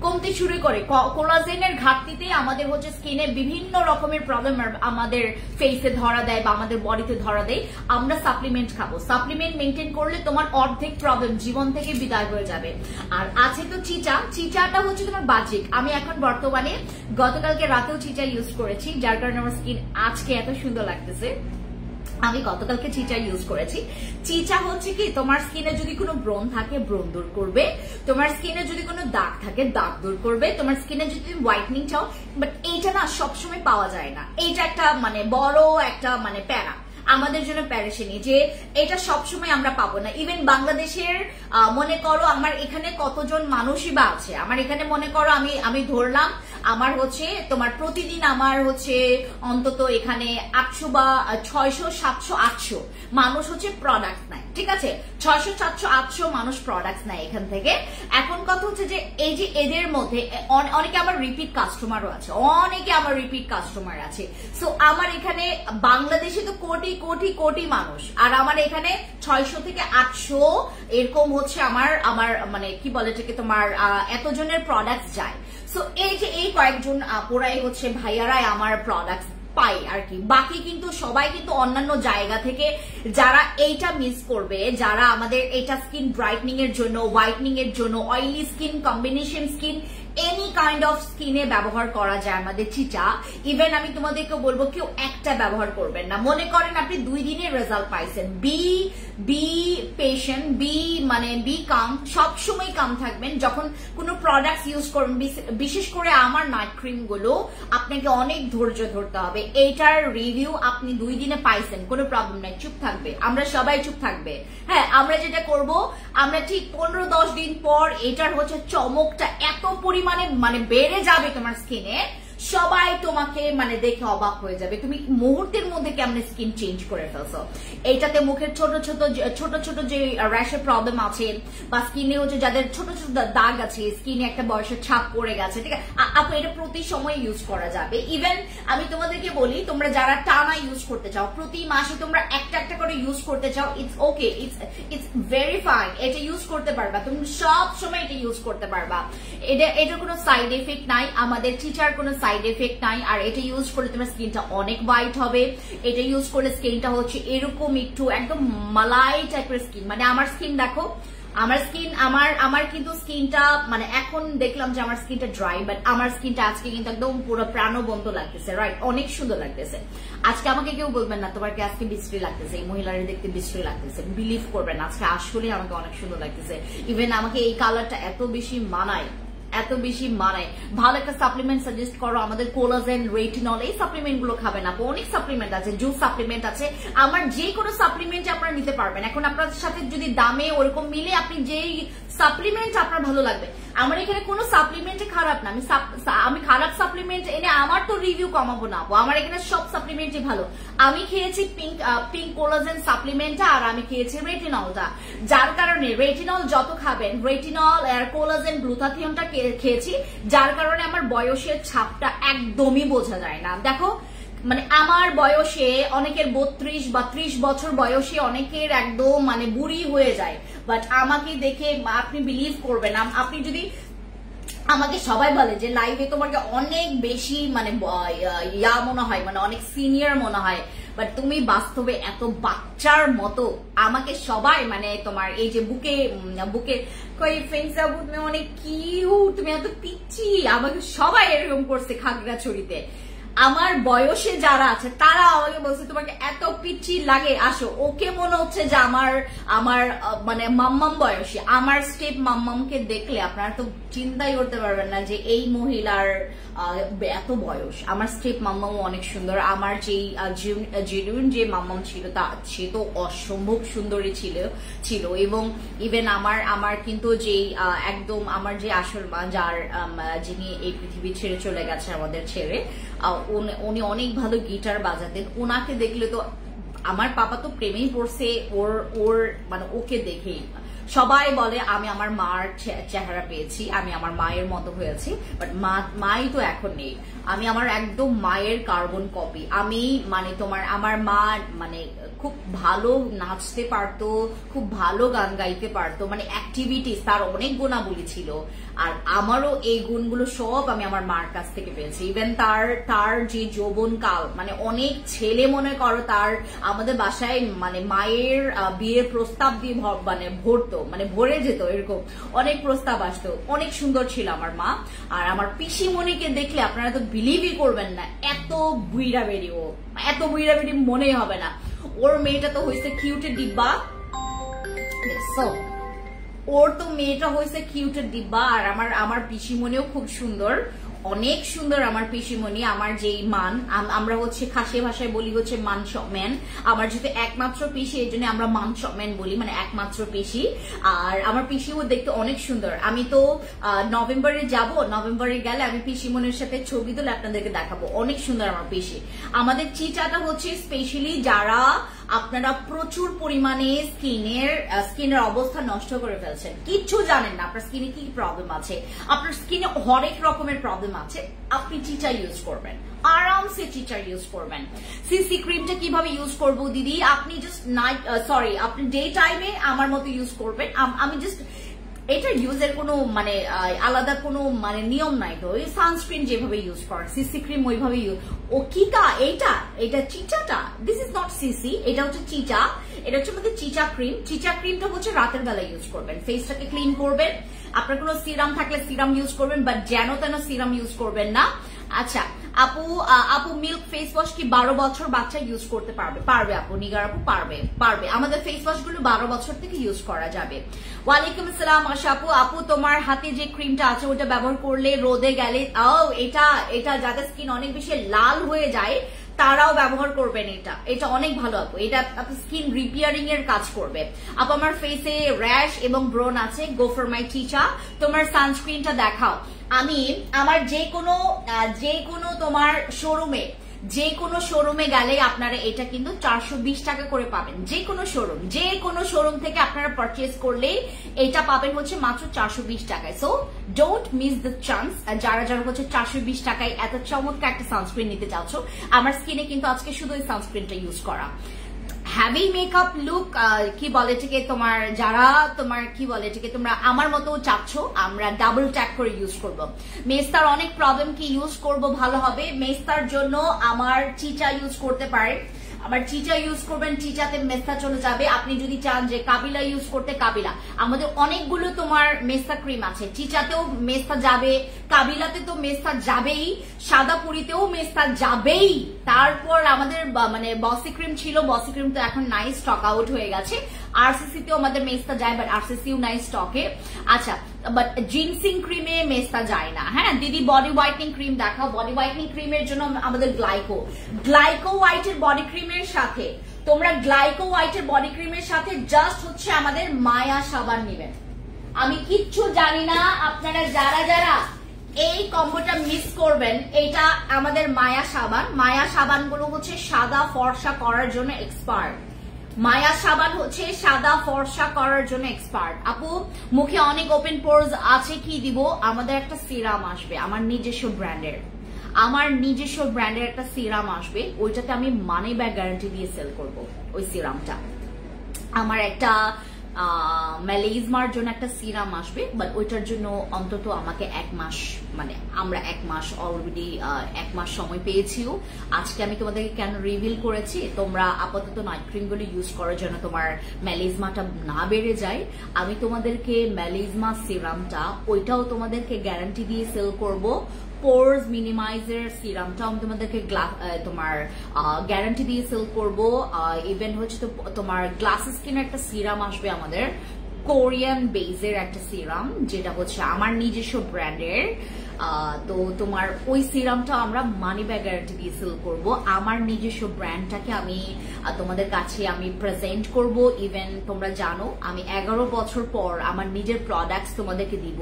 কমতে শুরু করে। কোলাজেনের ঘাটতিতে আমাদের হচ্ছে স্কিনে বিভিন্ন রকমের প্রবলেম আমাদের ফেসে ধরা দেয় বা আমাদের বডিতে ধরা দেয়। আমরা সাপ্লিমেন্ট খাবো, সাপ্লিমেন্ট মেনটেন করলে তোমার অর্ধেক প্রবলেম জীবন থেকে বিদায় হয়ে যাবে। আর আছে তো চিচাটা হচ্ছে তোমার বাহ্যিক। আমি এখন বর্তমানে গতকালকে রাতেও চিচা ইউজ করেছি, যার কারণে আমার স্কিন আজকে এত সুন্দর লাগতেছে। আমি গতকালকে চিচা ইউজ করেছি। চিচা হচ্ছে কি তোমার স্কিনে যদি কোনো ব্রণ থাকে ব্রণ দূর করবে, তোমার স্কিনে যদি কোনো দাগ থাকে দাগ দূর করবে, তোমার স্কিনে যদি তুমি হোয়াইটনিং চাও, বাট এইটা না সবসময় পাওয়া যায় না। এইটা একটা মানে বড় একটা মানে প্যারা আমাদের জন্য, প্যারেশানি যে এটা সবসময় আমরা পাবো না। ইভেন বাংলাদেশের মনে করো আমার এখানে কতজন মানুষই বা আছে, আমার এখানে মনে করো আমি ধরলাম আমার হচ্ছে তোমার প্রতিদিন আমার হচ্ছে অন্তত এখানে 800 বা 600 700 800 মানুষ হচ্ছে প্রোডাক্ট নেয়, ঠিক আছে? 600 700 800 মানুষ প্রোডাক্ট নেয় এখান থেকে। এখন কথা হচ্ছে যে এই যে এদের মধ্যে অনেকে আমার রিপিট কাস্টমারও আছে, সো আমার এখানে বাংলাদেশে তো কোটি কোটি কোটি মানুষ, আর আমার এখানে 600 থেকে 800 এরকম হচ্ছে আমার মানে কি বলে এটাকে তোমার এতজনের প্রোডাক্ট যায়। সো এই যে এই কয়েকজন আপুরাই হচ্ছে ভাইয়ারাই আমার প্রোডাক্ট পাই আর কি। বাকি কিন্তু সবাই কিন্তু অন্যান্য জায়গা থেকে যারা এইটা মিস করবে, যারা আমাদের এটা স্কিন ব্রাইটনিং এর জন্য, হোয়াইটনিং এর জন্য, oily skin, combination skin, any kind of স্কিনে ব্যবহার করা যায় আমাদের চিচা। ইভেন আমি তোমাদেরকে বলবো কেউ একটা ব্যবহার করবেন না। মনে করেন আপনি 2 দিনের রেজাল্ট পাইছেন, বি পেশেন্ট, বি কাম, সবসময় কাম থাকবেন যখন কোনো প্রোডাক্ট ইউজ করবেন। বিশেষ করে আমার নাইট ক্রিম গুলো আপনাকে অনেক ধৈর্য ধরতে হবে। এইটার রিভিউ আপনি 2 দিনে পাইছেন, কোনো প্রবলেম নাই, চুপ থাকবে, আমরা সবাই চুপ থাকবে। হ্যাঁ, আমরা যেটা করব, আমরা ঠিক 15-10 দিন পর এটার হচ্ছে চমকটা এত পরিমাণে মানে বেড়ে যাবে তোমার স্কিনে, সবাই তোমাকে মানে দেখে অবাক হয়ে যাবে, তুমি মুহূর্তের মধ্যে কেমন স্কিন চেঞ্জ করে ফেলছো। এইটাতে মুখের ছোট ছোট যে র্যাশের প্রবলেম আছে বা স্কিনে হচ্ছে যাদের ছোট ছোট দাগ আছে, স্কিনে একটা বয়সের ছাপ পড়ে গেছে, ঠিক আছে আপু, এটা প্রতি সময় ইউজ করা যাবে। ইভেন আমি তোমাদেরকে বলি, তোমরা যারা টানা ইউজ করতে চাও, প্রতি মাসে তোমরা একটা করে ইউজ করতে চাও, it's okay, it's very fine, এটা ইউজ করতে পারবা, তুমি সব সময় এটা ইউজ করতে পারবা। এটার কোনো সাইড এফেক্ট নাই, আমাদের চিচার কোনো সাইড এফেক্ট নাই। আর এটা ইউজ করলে তোমার স্কিনটা অনেক হোয়াইট হবে। এটা ইউজ করলে স্কিনটা হচ্ছে এরকম একটু একদম মালাই টাইপের স্কিন। মানে আমার স্কিন দেখো, আমার কিন্তু স্কিনটা মানে এখন দেখলাম যে আমার স্কিনটা ড্রাই, বাট আমার স্কিনটা আজকে কিন্তু একদম পুরো প্রাণবন্ত লাগতেছে, রাইট? অনেক সুন্দর লাগতেছে। আজকে আমাকে কেউ বলবেন না তোমাকে আজকে বিশ্রী লাগতেছে, এই মহিলারা দেখতে বিশ্রী লাগতেছে, বিলিভ করবেন আজকে আসলে আমাকে অনেক সুন্দর লাগতেছে। ইভেন আমাকে এই কালারটা এত বেশি মানায়, এত বেশি মানায়। ভালো একটা সাপ্লিমেন্ট সাজেস্ট করো আমাদের, কোলাজেন, রেটিনল, এই সাপ্লিমেন্ট গুলো খাবেন আপু। অনেক সাপ্লিমেন্ট আছে, জুস সাপ্লিমেন্ট আছে, আমার যে কোনো সাপ্লিমেন্ট আপনারা নিতে পারবেন। এখন আপনার সাথে যদি দামে ওরকম মিলে আপনি যেই সাপ্লিমেন্ট আপনার ভালো লাগবে, আমার এখানে কোনো সাপ্লিমেন্ট খারাপ না। আমি খারাপ সাপ্লিমেন্ট এনে আমার তো রিভিউ কমাবো না আপু, আমার এখানে সব সাপ্লিমেন্টই ভালো। আমি খেয়েছি পিঙ্ক কোলাজেন সাপ্লিমেন্টটা, আর আমি খেয়েছি রেটিনলটা, যার কারণে রেটিনল যত খাবেন, রেটিনল আর কোলাজেন গ্লুটাথিয়নটা খেয়েছি, যার কারণে আমার বয়সের ছাপটা একদমই বোঝা যায় না। দেখো মানে আমার বয়সে অনেকের 32 বা 30 বছর বয়সে অনেকের একদম মানে বুড়ি হয়ে যায়, বাট আমাকে দেখে আপনি বিলিভ করবেন, আপনি যদি আমাকে সবাই বলে যে লাইভে তোমাকে অনেক বেশি মানে ইয়া মনে হয়, মানে অনেক সিনিয়র মনে হয়, বাট তুমি বাস্তবে এত বাচ্চার মতো। আমাকে সবাই মানে তোমার এই যে বুকে কই ফেন্সা তুমি অনেক কিউট, তুমি এত পিচ্ছি, আমাকে সবাই এরকম করছে খাগড়াছড়িতে। আমার বয়সে যারা আছে তারা আমাকে বলছে তোমাকে এত পিচ্ছি লাগে, আসো। ওকে মনে হচ্ছে যে আমার মানে মাম্মাম বয়সী। আমার স্টেপ মাম্মামকে দেখলে আপনারা তো চিন্তাই করতে পারবেন না যে এই মহিলার এত বয়স। আমার স্টেপ মাম্মামও অনেক সুন্দর। আমার যেই জেনুইন যে মাম্মাম ছিল সে তো অসম্ভব সুন্দরী ছিল। এবং ইভেন আমার কিন্তু যেই একদম আমার যে আসল মা, যিনি এই পৃথিবী ছেড়ে চলে গেছে আমাদের ছেড়ে, উনি অনেক ভালো গিটার বাজাতেন। ওনাকে দেখলে তো আমার পাপা তো প্রেমেই পড়ছে ওর মানে ওকে দেখেই। সবাই বলে আমি আমার মার চেহারা পেয়েছি, আমি আমার মায়ের মতো হয়েছি, বাট মাই তো এখন নেই। আমি আমার একদম মায়ের কার্বন কপি। আমি মানে তোমার আমার মা মানে খুব ভালো নাচতে পারতো, খুব ভালো গান গাইতে পারতো, মানে অ্যাক্টিভিটিস তার অনেক গুণাবলী ছিল। আর আমারও এই গুণগুলো সব আমি আমার মার কাছ থেকে পেয়েছি। ইভেন তার যে যৌবন কাল, মানে অনেক ছেলে মনে করো তার আমাদের বাসায় মানে মায়ের বিয়ের প্রস্তাব দিয়ে মানে ভরতো, মানে ভরে যেত, এরকম অনেক প্রস্তাব আসতো। অনেক সুন্দর ছিল আমার মা। আর আমার পিসিমণিকে দেখলে আপনারা তো বিলিভই করবেন না, এত বুইড়া বেরি, এত বুইড়া বেরি মনেই হবে না। ওর মেয়েটা তো হয়েছে কিউটের ডিব্বা, ওর তো মেয়েটা হয়েছে কিউটের ডিব্বা। আর আমার পিসিমণিও খুব সুন্দর, অনেক সুন্দর আমার পিসিমণি। আমার যেই মান, আমরা হচ্ছে খাসি ভাষায় বলি হচ্ছে মান সমেন। আমার যেহেতু একমাত্র পিসি, এই জন্য আমরা মান সমেন বলি, মানে একমাত্র পিসি। আর আমার পিসিও দেখতে অনেক সুন্দর। আমি তো নভেম্বরে যাব, নভেম্বরে গেলে আমি পিসিমণির সাথে ছবি তুলে আপনাদেরকে দেখাবো। অনেক সুন্দর আমার পিসি। আমাদের চিটাটা হচ্ছে স্পেশালি যারা আপনারা প্রচুর পরিমাণে স্কিনের অবস্থা নষ্ট করে ফেলছেন, কিচ্ছু জানেন না আপনার স্কিনে কি প্রবলেম আছে, আপনার স্কিনে হরেক রকমের প্রবলেম আছে, আপনি চিটা ইউজ করবেন, আরামসে চিটা ইউজ করবেন। সিসি ক্রিমটা কিভাবে ইউজ করবো দিদি? আপনি জাস্ট আপনি ডে টাইমে আমার মতো ইউজ করবেন। আমি জাস্ট এটা ইউজের কোনো মানে আলাদা কোনো মানে নিয়ম নাই তো। এই সানস্ক্রিন যেভাবে ইউজ করেন, সিসি ক্রিম ওইভাবে ইউজ। ও কিটা এটা চিচাটা, দিস ইজ নট সিসি, এটা হচ্ছে চিচা। এটা হচ্ছে আমাদের চিচা ক্রিম। চিচা ক্রিমটা হচ্ছে রাতের বেলা ইউজ করবেন, ফেসটাকে ক্লিন করবেন। আপনার কোনো সিরাম থাকলে সিরাম ইউজ করবেন, বাট যেন তেন সিরাম ইউজ করবেন না। আচ্ছা আপু মিল্ক ফেস ওয়াশ কি 12 বছর বাচ্চা ইউজ করতে পারবে? পারবে আপু, নিগার আপু পারবে। আমাদের ফেস ওয়াশ গুলো 12 বছর থেকে ইউজ করা যাবে। ওয়ালাইকুম আসসালাম আশা আপু তোমার হাতে যে ক্রিমটা আছে ওটা ব্যবহার করলে রোদে গেলে এটা যাদের স্কিন অনেক বেশি লাল হয়ে যায় তারাও ব্যবহার করবেন। এটা অনেক ভালো আপু, এটা আপনার স্কিন রিপেয়ারিং এর কাজ করবে। আপু আমার ফেসে র্যাশ এবং ব্রন আছে, গো ফর মাই টিচা। তোমার সানস্ক্রিনটা দেখাও। আমি আমার যে কোনো তোমার শোরুমে গেলে আপনারা এটা কিন্তু 420 টাকা করে পাবেন। যে কোনো শোরুম থেকে আপনারা পারচেজ করলে এটা পাবেন হচ্ছে মাত্র 420 টাকায়। So don't miss the chance. যারা হচ্ছে 420 টাকায় এত চমৎকার একটা সানস্ক্রিন নিতে চাচ্ছ, আমার স্কিনে কিন্তু আজকে শুধু এই সানস্ক্রিনটা ইউজ করা। হ্যাভি মেকআপ লুক কি বলে এটাকে, তোমরা আমার মতো চাচ্ছ, আমরা ডাবল ট্যাপ করে ইউজ করব। মেস্তার অনেক প্রবলেম কি ইউজ করব ভালো হবে? মেস্তার জন্য আমার চিচা ইউজ করতে পারেন। আবার চিচা ইউজ করবেন, চিচাতে মেস্তা চলে যাবে। আপনি যদি চান যে কাবিলা ইউজ করতে, কাবিলা, আমাদের অনেকগুলো তোমার মেস্তা ক্রিম আছে। চিচাতেও মেস্তা যাবে, কাবিলাতে তো মেস্তা যাবেই, সাদাপুরিতেও মেস্তা যাবেই। তারপর আমাদের মানে বসি ক্রিম ছিল, বসি ক্রিম তো এখন নাই, স্টক আউট হয়ে গেছে। আরসিসি তেও আমাদের মেস্তা যায়, বাট আরসিসিও নাই স্টকে। আচ্ছা বাট জিনসিং ক্রিমে মেস্তা যায় না। হ্যাঁ দিদি বডি হোয়াইটনিং ক্রিম দেখাও। বডি হোয়াইটনিং ক্রিমের জন্য আমাদের গ্লাইকো হোয়াইটের বডি ক্রিমের সাথে তোমরা গ্লাইকো হোয়াইটের বডি ক্রিমের সাথে জাস্ট হচ্ছে আমাদের মায়া সাবান নেবেন। আমি কিচ্ছু জানি না আপনারা যারা যারা এই কম্বোটা মিস করবেন, এটা আমাদের মায়া সাবান। মায়া সাবানগুলো হচ্ছে সাদা ফর্সা করার জন্য এক্সপার্ট। মায়া সাবান হচ্ছে সাদা ফর্সা করার জন্য এক্সপার্ট। আপু মুখে অনেক ওপেন পোরস আছে, কি দিব? আমাদের একটা সিরাম আসবে আমার নিজস্ব ব্র্যান্ডের একটা সিরাম আসবে, ওইটাতে আমি মানি ব্যাক গ্যারান্টি দিয়ে সেল করব। ওই সিরামটা আমার একটা মেলাইজমার জন্য একটা সিরাম আসবে, বাট ওইটার জন্য অন্তত আমাকে 1 মাস, মানে আমরা 1 মাস অলরেডি 1 মাস সময় পেয়েছিও। আজকে আমি তোমাদেরকে কেন রিভিল করেছি, তোমরা আপাতত নাইট ক্রিমগুলো ইউজ করার জন্য তোমার মেলাইজমাটা না বেড়ে যায়। আমি তোমাদেরকে মেলাইজমা সিরামটা ওইটাও তোমাদেরকে গ্যারান্টি দিয়ে সেল করব। পোরস মিনিমাইজার সিরামটাও আমি তোমাদেরকে তোমার গ্যারান্টি দিয়ে সেল করব। ইভেন হচ্ছে তো তোমার গ্লাস স্কিনের একটা সিরাম আসবে আমাদের, কোরিয়ান বেজের একটা সিরাম, যেটা হচ্ছে আমার নিজস্ব ব্র্যান্ডের। তো তোমার ওই সিরামটা আমরা মানি ব্যাক গ্যারান্টি দিয়ে সেল করব। আমার নিজস্ব ব্র্যান্ডটাকে আমি তোমাদের কাছে আমি প্রেজেন্ট করব। ইভেন তোমরা জানো আমি 11 বছর পর আমার নিজের প্রোডাক্টস তোমাদেরকে দিব।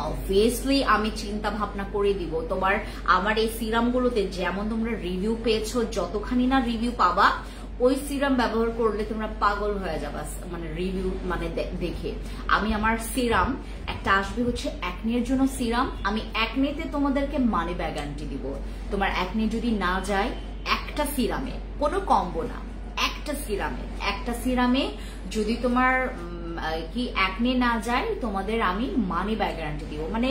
অবভিয়াসলি আমি চিন্তা ভাবনা করে দিব। তোমার আমার এই সিরামগুলোতে যেমন তোমরা রিভিউ পেয়েছো, যতখানি না রিভিউ পাবা, ওই সিরাম ব্যবহার করলে তোমরা পাগল হয়ে যাবা, মানে রিভিউ মানে দেখে। আমি আমার সিরাম একটা আসবে হচ্ছে অ্যাকনের জন্য সিরাম, আমি অ্যাকনেতে তোমাদেরকে মানি ব্যাক গ্যারান্টি দিব। তোমার অ্যাকনে যদি না যায়, একটা সিরামে, কোনো কম্বো না, একটা সিরামে যদি তোমার কি অ্যাকনে না যায়, তোমাদের আমি মানি ব্যাক গ্যারান্টি দিব। মানে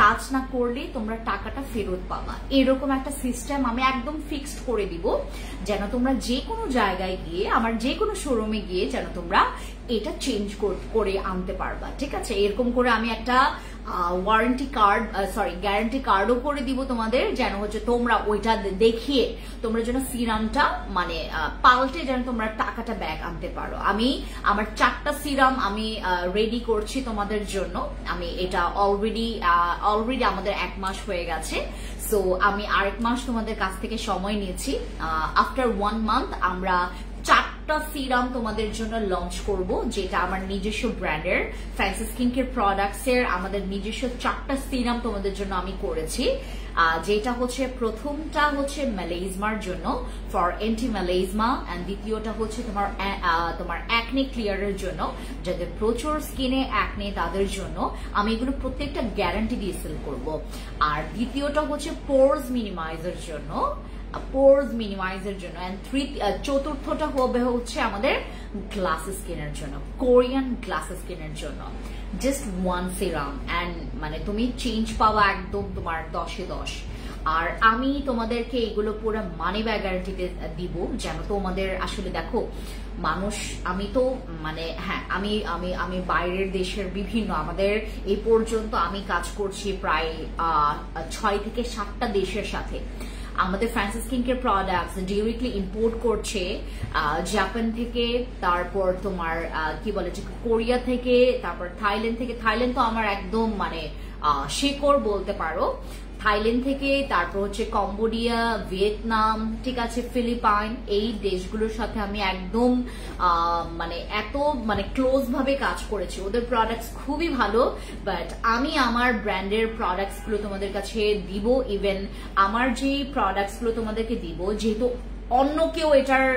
কাজ না করলে তোমরা টাকাটা ফেরত পাবা, এরকম একটা সিস্টেম আমি একদম ফিক্সড করে দিব, যেন তোমরা যে কোনো জায়গায় গিয়ে, আমার যে কোনো শোরুমে গিয়ে যেন তোমরা এটা চেঞ্জ করে আনতে পারবা। ঠিক আছে, এরকম করে আমি একটা গ্যারান্টি কার্ডও করে দিব তোমাদের, যেন হচ্ছে তোমরা ওইটা দেখিয়ে তোমরা যেন সিরামটা মানে পাল্টে যেন তোমরা টাকাটা ব্যাক আনতে পারো। আমি আমার 4টা সিরাম আমি রেডি করছি তোমাদের জন্য। আমি এটা অলরেডি আমাদের 1 মাস হয়ে গেছে। সো আমি আরেক মাস তোমাদের কাছ থেকে সময় নিয়েছি। আফটার 1 মান্থ আমরা 4টা সিরাম তোমাদের জন্য লঞ্চ করব, যেটা আমার নিজস্ব ব্র্যান্ডের ফ্যান্সি স্কিন কেয়ার প্রোডাক্টস এর আমাদের নিজস্ব 4টা সিরাম তোমাদের জন্য আমি করেছি। যেটা হচ্ছে প্রথমটা হচ্ছে মেলাইজমার জন্য ফর এন্টি মেলাইজমা, এন্ড দ্বিতীয়টা হচ্ছে তোমার অ্যাকনে ক্লিয়ারের জন্য, যাদের প্রচুর স্কিনে অ্যাকনে তাদের জন্য আমি এগুলো প্রত্যেকটা গ্যারান্টি দিয়ে সেল করব। আর দ্বিতীয়টা হচ্ছে পোরস মিনিমাইজার জন্য, এন্ড চতুর্থটা হবে হচ্ছে আমাদের গ্লাস স্কিনের জন্য, কোরিয়ান গ্লাস স্কিনের জন্য। জাস্ট 1 সিরাম, এন্ড মানে তুমি চেঞ্জ পাওয়া একদম তোমার 10-এ 10। আর আমি তোমাদেরকে এগুলো পুরো মানি ব্যাক গ্যারান্টিতে দিব, যেন তোমাদের আসলে দেখো মানুষ, আমি তো মানে হ্যাঁ আমি বাইরের দেশের বিভিন্ন, আমাদের এই পর্যন্ত আমি কাজ করছি প্রায় 6 থেকে 7টা দেশের সাথে। আমাদের fancy skin care products directly import করছে জাপান থেকে, তারপর তোমার কি বলে কোরিয়া থেকে, তারপর থাইল্যান্ড থেকে। থাইল্যান্ড তো আমার একদম মানে শেকড় বলতে পারো, থাইল্যান্ড থেকে, তারপর হচ্ছে কম্বোডিয়া, ভিয়েতনাম, ঠিক আছে, ফিলিপাইন, এই দেশগুলোর সাথে আমি একদম মানে এত মানে ক্লোজ ভাবে কাজ করেছি। ওদের প্রোডাক্টস খুবই ভালো, বাট আমি আমার ব্র্যান্ডের প্রোডাক্টস গুলো তোমাদের কাছে দিব। ইভেন আমার যে প্রোডাক্টস গুলো তোমাদেরকে দিব, যেহেতু অন্য কেউ এটার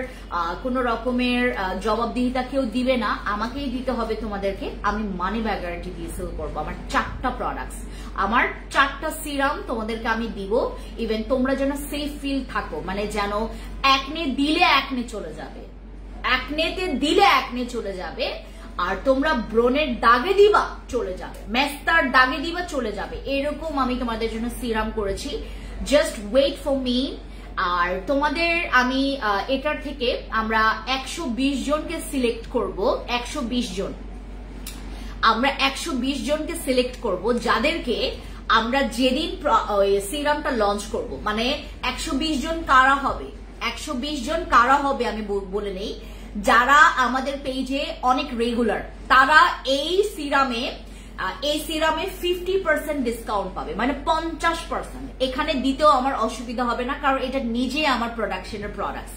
কোন রকমের জবাবদিহিতা কেউ দিবে না, আমাকেই দিতে হবে তোমাদেরকে। আমি মানি ব্যাক গ্যারান্টি দিয়ে সেল করবো আমার 4টা প্রোডাক্টস, আমার 4টা সিরাম তোমাদেরকে আমি দিব। ইভেন তোমরা যেন সেফ ফিল থাকো, মানে যেন অ্যাকনে দিলে অ্যাকনে চলে যাবে, অ্যাকনেতে দিলে অ্যাকনে চলে যাবে, আর তোমরা ব্রণের দাগে দিবা চলে যাবে, মেস্তার দাগে দিবা চলে যাবে, এরকম আমি তোমাদের জন্য সিরাম করেছি। Just wait for me. আর তোমাদের আমি এটার থেকে আমরা 120 জনকে সিলেক্ট করব, 120 জন, আমরা 120 জনকে সিলেক্ট করব, যাদেরকে আমরা যেদিন সিরামটা লঞ্চ করব। মানে 120 জন কারা হবে, 120 জন কারা হবে আমি বলে নেই, যারা আমাদের পেজে অনেক রেগুলার, তারা এই সিরামে এই সিরামে 50% ডিসকাউন্ট পাবে, মানে 50%। এখানে দিতেও আমার অসুবিধা হবে না, কারণ এটা নিজে আমার প্রোডাকশনের প্রোডাক্টস।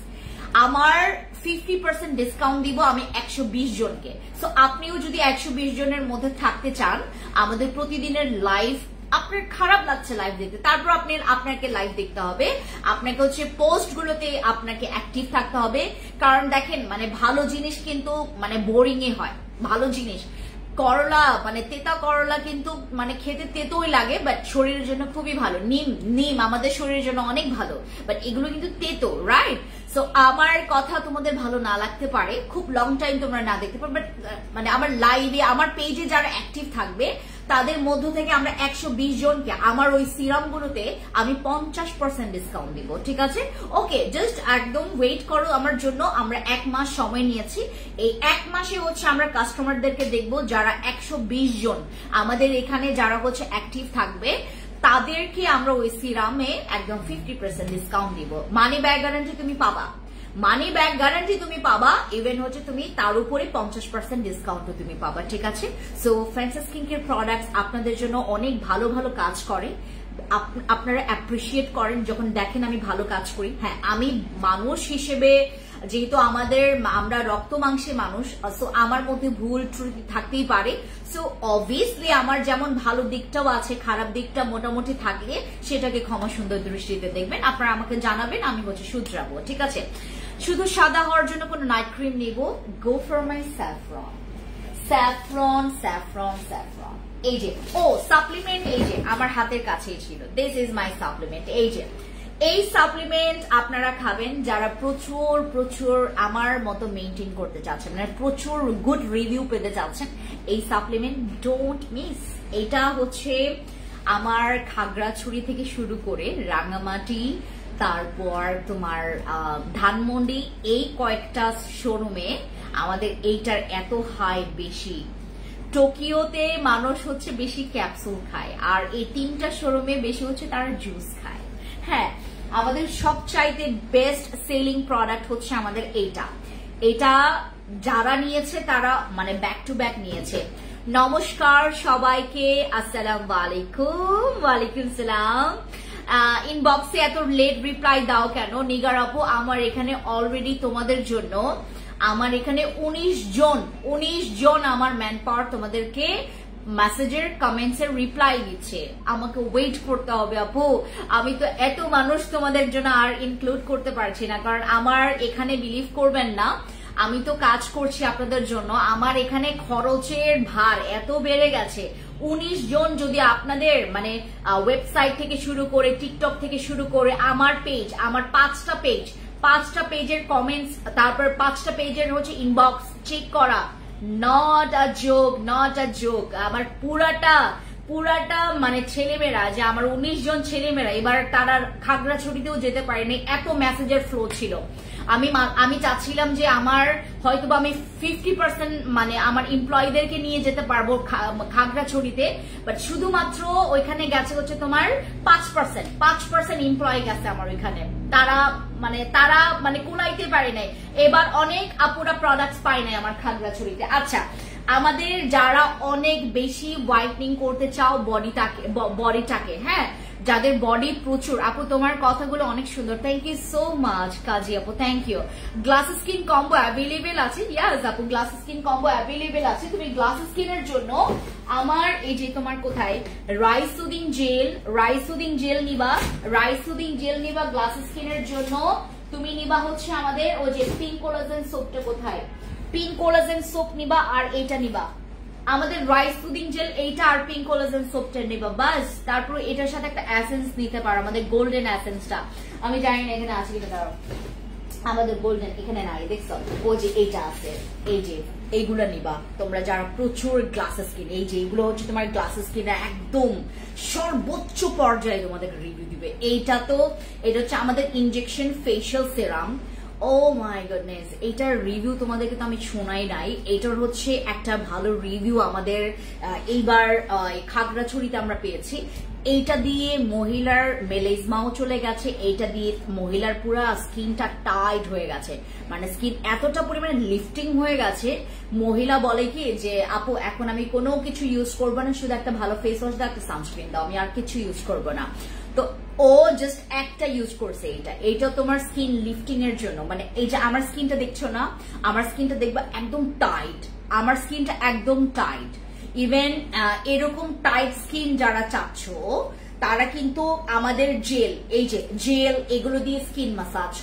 আমার 50% ডিসকাউন্ট দিব আমি 120 জনকে। সো আপনিও যদি 120 জনের মধ্যে থাকতে চান, আমাদের প্রতিদিনের লাইভ, আপনার খারাপ লাগছে লাইভ দেখতে, তারপর আপনাকে লাইভ দেখতে হবে, আপনাকে হচ্ছে পোস্ট গুলোতে আপনাকে অ্যাক্টিভ থাকতে হবে। কারণ দেখেন, মানে ভালো জিনিস কিন্তু মানে বোরিং এ হয়। ভালো জিনিস করলা, মানে তেতা করলা কিন্তু মানে খেতে তেতোই লাগে, বাট শরীরের জন্য খুবই ভালো। নিম আমাদের শরীরের জন্য অনেক ভালো, বাট এগুলো কিন্তু তেতো, রাইট? সো আমার কথা তোমাদের ভালো না লাগতে পারে, খুব লং টাইম তোমরা না দেখতে পারো, বাট মানে আমার লাইভে, আমার পেজে যারা অ্যাক্টিভ থাকবে তাদের মধ্য থেকে আমরা 120 জনকে আমার ওই সিরাম গুলোতে আমি 50% ডিসকাউন্ট দিব, ঠিক আছে? ওকে, জাস্ট একদম ওয়েট করো আমার জন্য। আমরা 1 মাস সময় নিয়েছি। এই 1 মাসে হচ্ছে আমরা কাস্টমারদেরকে দেখবো যারা 120 জন আমাদের এখানে যারা হচ্ছে অ্যাক্টিভ থাকবে, তাদেরকে আমরা ওই সিরামে একদম 50% ডিসকাউন্ট দিব। মানি ব্যাক গ্যারান্টি তুমি পাবা, মানি ব্যাক গ্যারান্টি তুমি পাবা, ইভেন হচ্ছে তুমি তার উপরে 50% ডিসকাউন্টও তুমি পাবা, ঠিক আছে? So fancy skin care products আপনাদের জন্য অনেক ভালো ভালো কাজ করে। আপনারা অ্যাপ্রিসিয়েট করেন যখন দেখেন আমি ভালো কাজ করি। হ্যাঁ, আমি মানুষ হিসেবে, যেহেতু আমরা রক্ত মাংসের মানুষ, সো আমার মধ্যে ভুল ত্রুটি থাকতেই পারে। সো অবভিয়াসলি আমার যেমন ভালো দিকটাও আছে, খারাপ দিকটা মোটামুটি থাকলে সেটাকে ক্ষমা সুন্দর দৃষ্টিতে দেখবেন, আপনারা আমাকে জানাবেন, আমি হচ্ছে শুধরাবো, ঠিক আছে? শুধু সাদা হওয়ার জন্য কোনো নাইট ক্রিম নিব, গো ফর মাই স্যাফরন। এই যে সাপ্লিমেন্ট, এই যে আমার হাতের কাছেই ছিল, দিস ইজ মাই সাপ্লিমেন্ট। এই সাপ্লিমেন্ট আপনারা খাবেন যারা প্রচুর প্রচুর আমার মতো মেনটেন করতে চাচ্ছেন, মানে প্রচুর গুড রিভিউ পেতে চাচ্ছেন। এই সাপ্লিমেন্ট ডোন্ট মিস। এটা হচ্ছে আমার খাগড়াছড়ি থেকে শুরু করে রাঙামাটি, তারপর তোমার ধানমন্ডি, এই কয়েকটা শোরুমে আমাদের এইটার এত হাই বেশি। টোকিওতে মানুষ হচ্ছে বেশি ক্যাপসুল খায়, আর এই 3টা শোরুমে বেশি হচ্ছে তারা জুস খায়। হ্যাঁ, আমাদের সবচাইতে বেস্ট সেলিং প্রোডাক্ট হচ্ছে আমাদের এটা যারা নিয়েছে তারা মানে ব্যাক টু ব্যাক নিয়েছে। নমস্কার সবাইকে, আসসালামু আলাইকুম। ওয়ালাইকুম সালাম। ইনবক্সে এত লেট রিপ্লাই দাও কেন নিগার আপু? আমার এখানে অলরেডি তোমাদের জন্য আমার এখানে 19 জন আমার ম্যান পাওয়ার তোমাদেরকে মেসেজের কমেন্টসের রিপ্লাই দিচ্ছে। আমাকে ওয়েট করতে হবে আপু, আমি তো এত মানুষ তোমাদের জন্য আর ইনক্লুড করতে পারছি না, কারণ আমার এখানে বিলিভ করবেন না, আমি তো কাজ করছি আপনাদের জন্য, আমার এখানে খরচের ভার এত বেড়ে গেছে। 19 জন যদি আপনাদের মানে ওয়েবসাইট থেকে শুরু করে টিকটক থেকে শুরু করে আমার পেজ, আমার 5টা পেজের কমেন্টস, তারপর 5টা পেজের হচ্ছে ইনবক্স চেক করা, নট আ জোক। আমার পুরাটা মানে ছেলেমেয়েরা, যে আমার 19 জন ছেলেমেয়েরা এবার তারা খাগড়াছড়িতেও যেতে পারেনি, এত মেসেজের ফ্লো ছিল। আমি চাচ্ছিলাম যে আমার হয়তোবা আমি 50% মানে আমার এমপ্লয়ীদেরকে নিয়ে যেতে পারবো খাগড়াছড়িতে, বাট শুধুমাত্র ওইখানে গেছে হচ্ছে তোমার 5% এমপ্লয়ি গেছে আমার ওইখানে, তারা মানে কুলাইতে পারে নাই। এবার অনেক আপুরা প্রোডাক্টস পায় নাই আমার খাগড়াছড়িতে। আচ্ছা, আমাদের যারা অনেক বেশি হোয়াইটনিং করতে চাও বডিটাকে, হ্যাঁ, যাদের বডি প্রচুর, আপু তোমার কথাগুলো অনেক সুন্দর, thank you so much Kazi আপু, thank you. Glass skin combo available আছে? ইয়াস আপু, গ্লাস স্কিন কম্বো অ্যাভেলেবেল আছে। তুমি গ্লাস স্কিনের জন্য আমার এই যে তোমার কোথায় রাইস সুদিং জেল নিবা গ্লাস স্কিনের জন্য। তুমি নিবা হচ্ছে আমাদের ওই যে পিঙ্ক কোলাজেন সোপটা, কোথায় পিঙ্ক কোলাজেন সোপ নিবা, আর এইটা নিবা আমাদের রাইস সুদিং জেল, এইটা আর পিঙ্ক কোলাজেন সোপটা নিবা, বাস। তারপর এটার সাথে একটা এসেন্স নিতে পারো, আমাদের গোল্ডেন এসেন্সটা, আমি জানি না এখানে আছে কিনা, দাঁড়াও, আমাদের গোল্ডেন এখানে নাই, দেখছো ও যে এইটা আছে, এই যে এইগুলো নিবা তোমরা যারা প্রচুর গ্লাস স্কিন। এই যে এইগুলো হচ্ছে তোমার গ্লাস স্কিনের একদম সর্বোচ্চ পর্যায়ে তোমাদের রিভিউ দিবে। এটা হচ্ছে আমাদের injection facial serum. Oh my goodness, এইটার রিভিউ তোমাদেরকে তো আমি শোনাই নাই। এটার হচ্ছে একটা ভালো রিভিউ আমাদের এইবার খাগড়াছড়িতে আমরা পেয়েছি। এইটা দিয়ে মহিলার মেলেজমাও চলে গেছে, এইটা দিয়ে মহিলার পুরা স্কিনটা টাইট হয়ে গেছে, মানে স্কিন এতটা পরিমাণে লিফটিং হয়ে গেছে, মহিলা বলে কি যে আপু এখন আমি কোনো কিছু ইউজ করবো না, শুধু একটা ভালো ফেস ওয়াশ দাও, একটা সানস্ক্রিন দাও, আমি আর কিছু ইউজ করবো না। তো ও জাস্ট একটা ইউজ করছে এইটা তোমার স্কিন লিফটিং এর জন্য। মানে এই যে আমার স্কিনটা দেখছো না, আমার স্কিনটা দেখবা একদম টাইট, আমার স্কিনটা একদম টাইট। ইভেন এরকম টাইট স্কিন যারা চাচ্ছ তারা কিন্তু আমাদের জেল, এই যে জেল, এগুলো দিয়ে স্কিন মাসাজ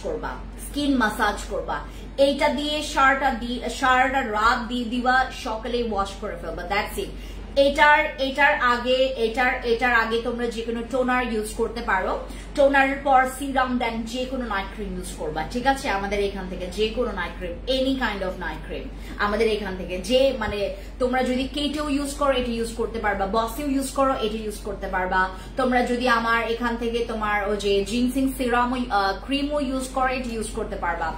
করবা, এইটা দিয়ে সারাটা রাত দিয়ে দিবা, সকালে ওয়াশ করে ফেলবা, দ্যাটস ইট। এটার আগে তোমরা যে কোনো টোনার ইউজ করতে পারো, টোনারের পর সিরাম, দেন যে কোনো নাইট ক্রিম ইউজ করবা, ঠিক আছে? আমাদের এখান থেকে যে কোনো night cream, any kind of night cream আমাদের এখান থেকে, যে মানে তোমরা যদি কেটেও ইউজ করো এটা ইউজ করতে পারবা, বসেও ইউজ করো এটা ইউজ করতে পারবা, তোমরা যদি আমার এখান থেকে তোমার ও যে জিনসিং সিরাম ক্রিমও ইউজ করো এটা ইউজ করতে পারবা।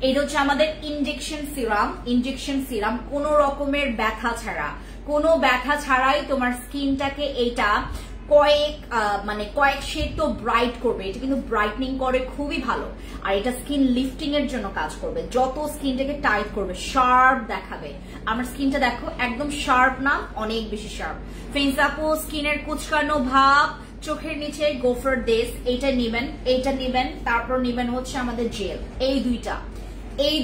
এটা হচ্ছে আমাদের ইনজেকশন সিরাম, কোনো রকমের ব্যথা ছাড়াই তোমার স্কিনটাকে এইটা কয়েক শেড তো ব্রাইট করবে, এটা কিন্তু ব্রাইটনিং করে খুবই ভালো, আর এটা স্কিন লিফটিং এর জন্য কাজ করবে, যত স্কিনটাকে টাইট করবে, শার্প দেখাবে। আমার স্কিনটা দেখো একদম শার্প না, অনেক বেশি শার্প। ফ্রেন্ডস আপু স্কিনের কুচকানো ভাব, চোখের নিচে গোফার ডেস, এইটা নিবেন, তারপর নিবেন হচ্ছে আমাদের জেল, এই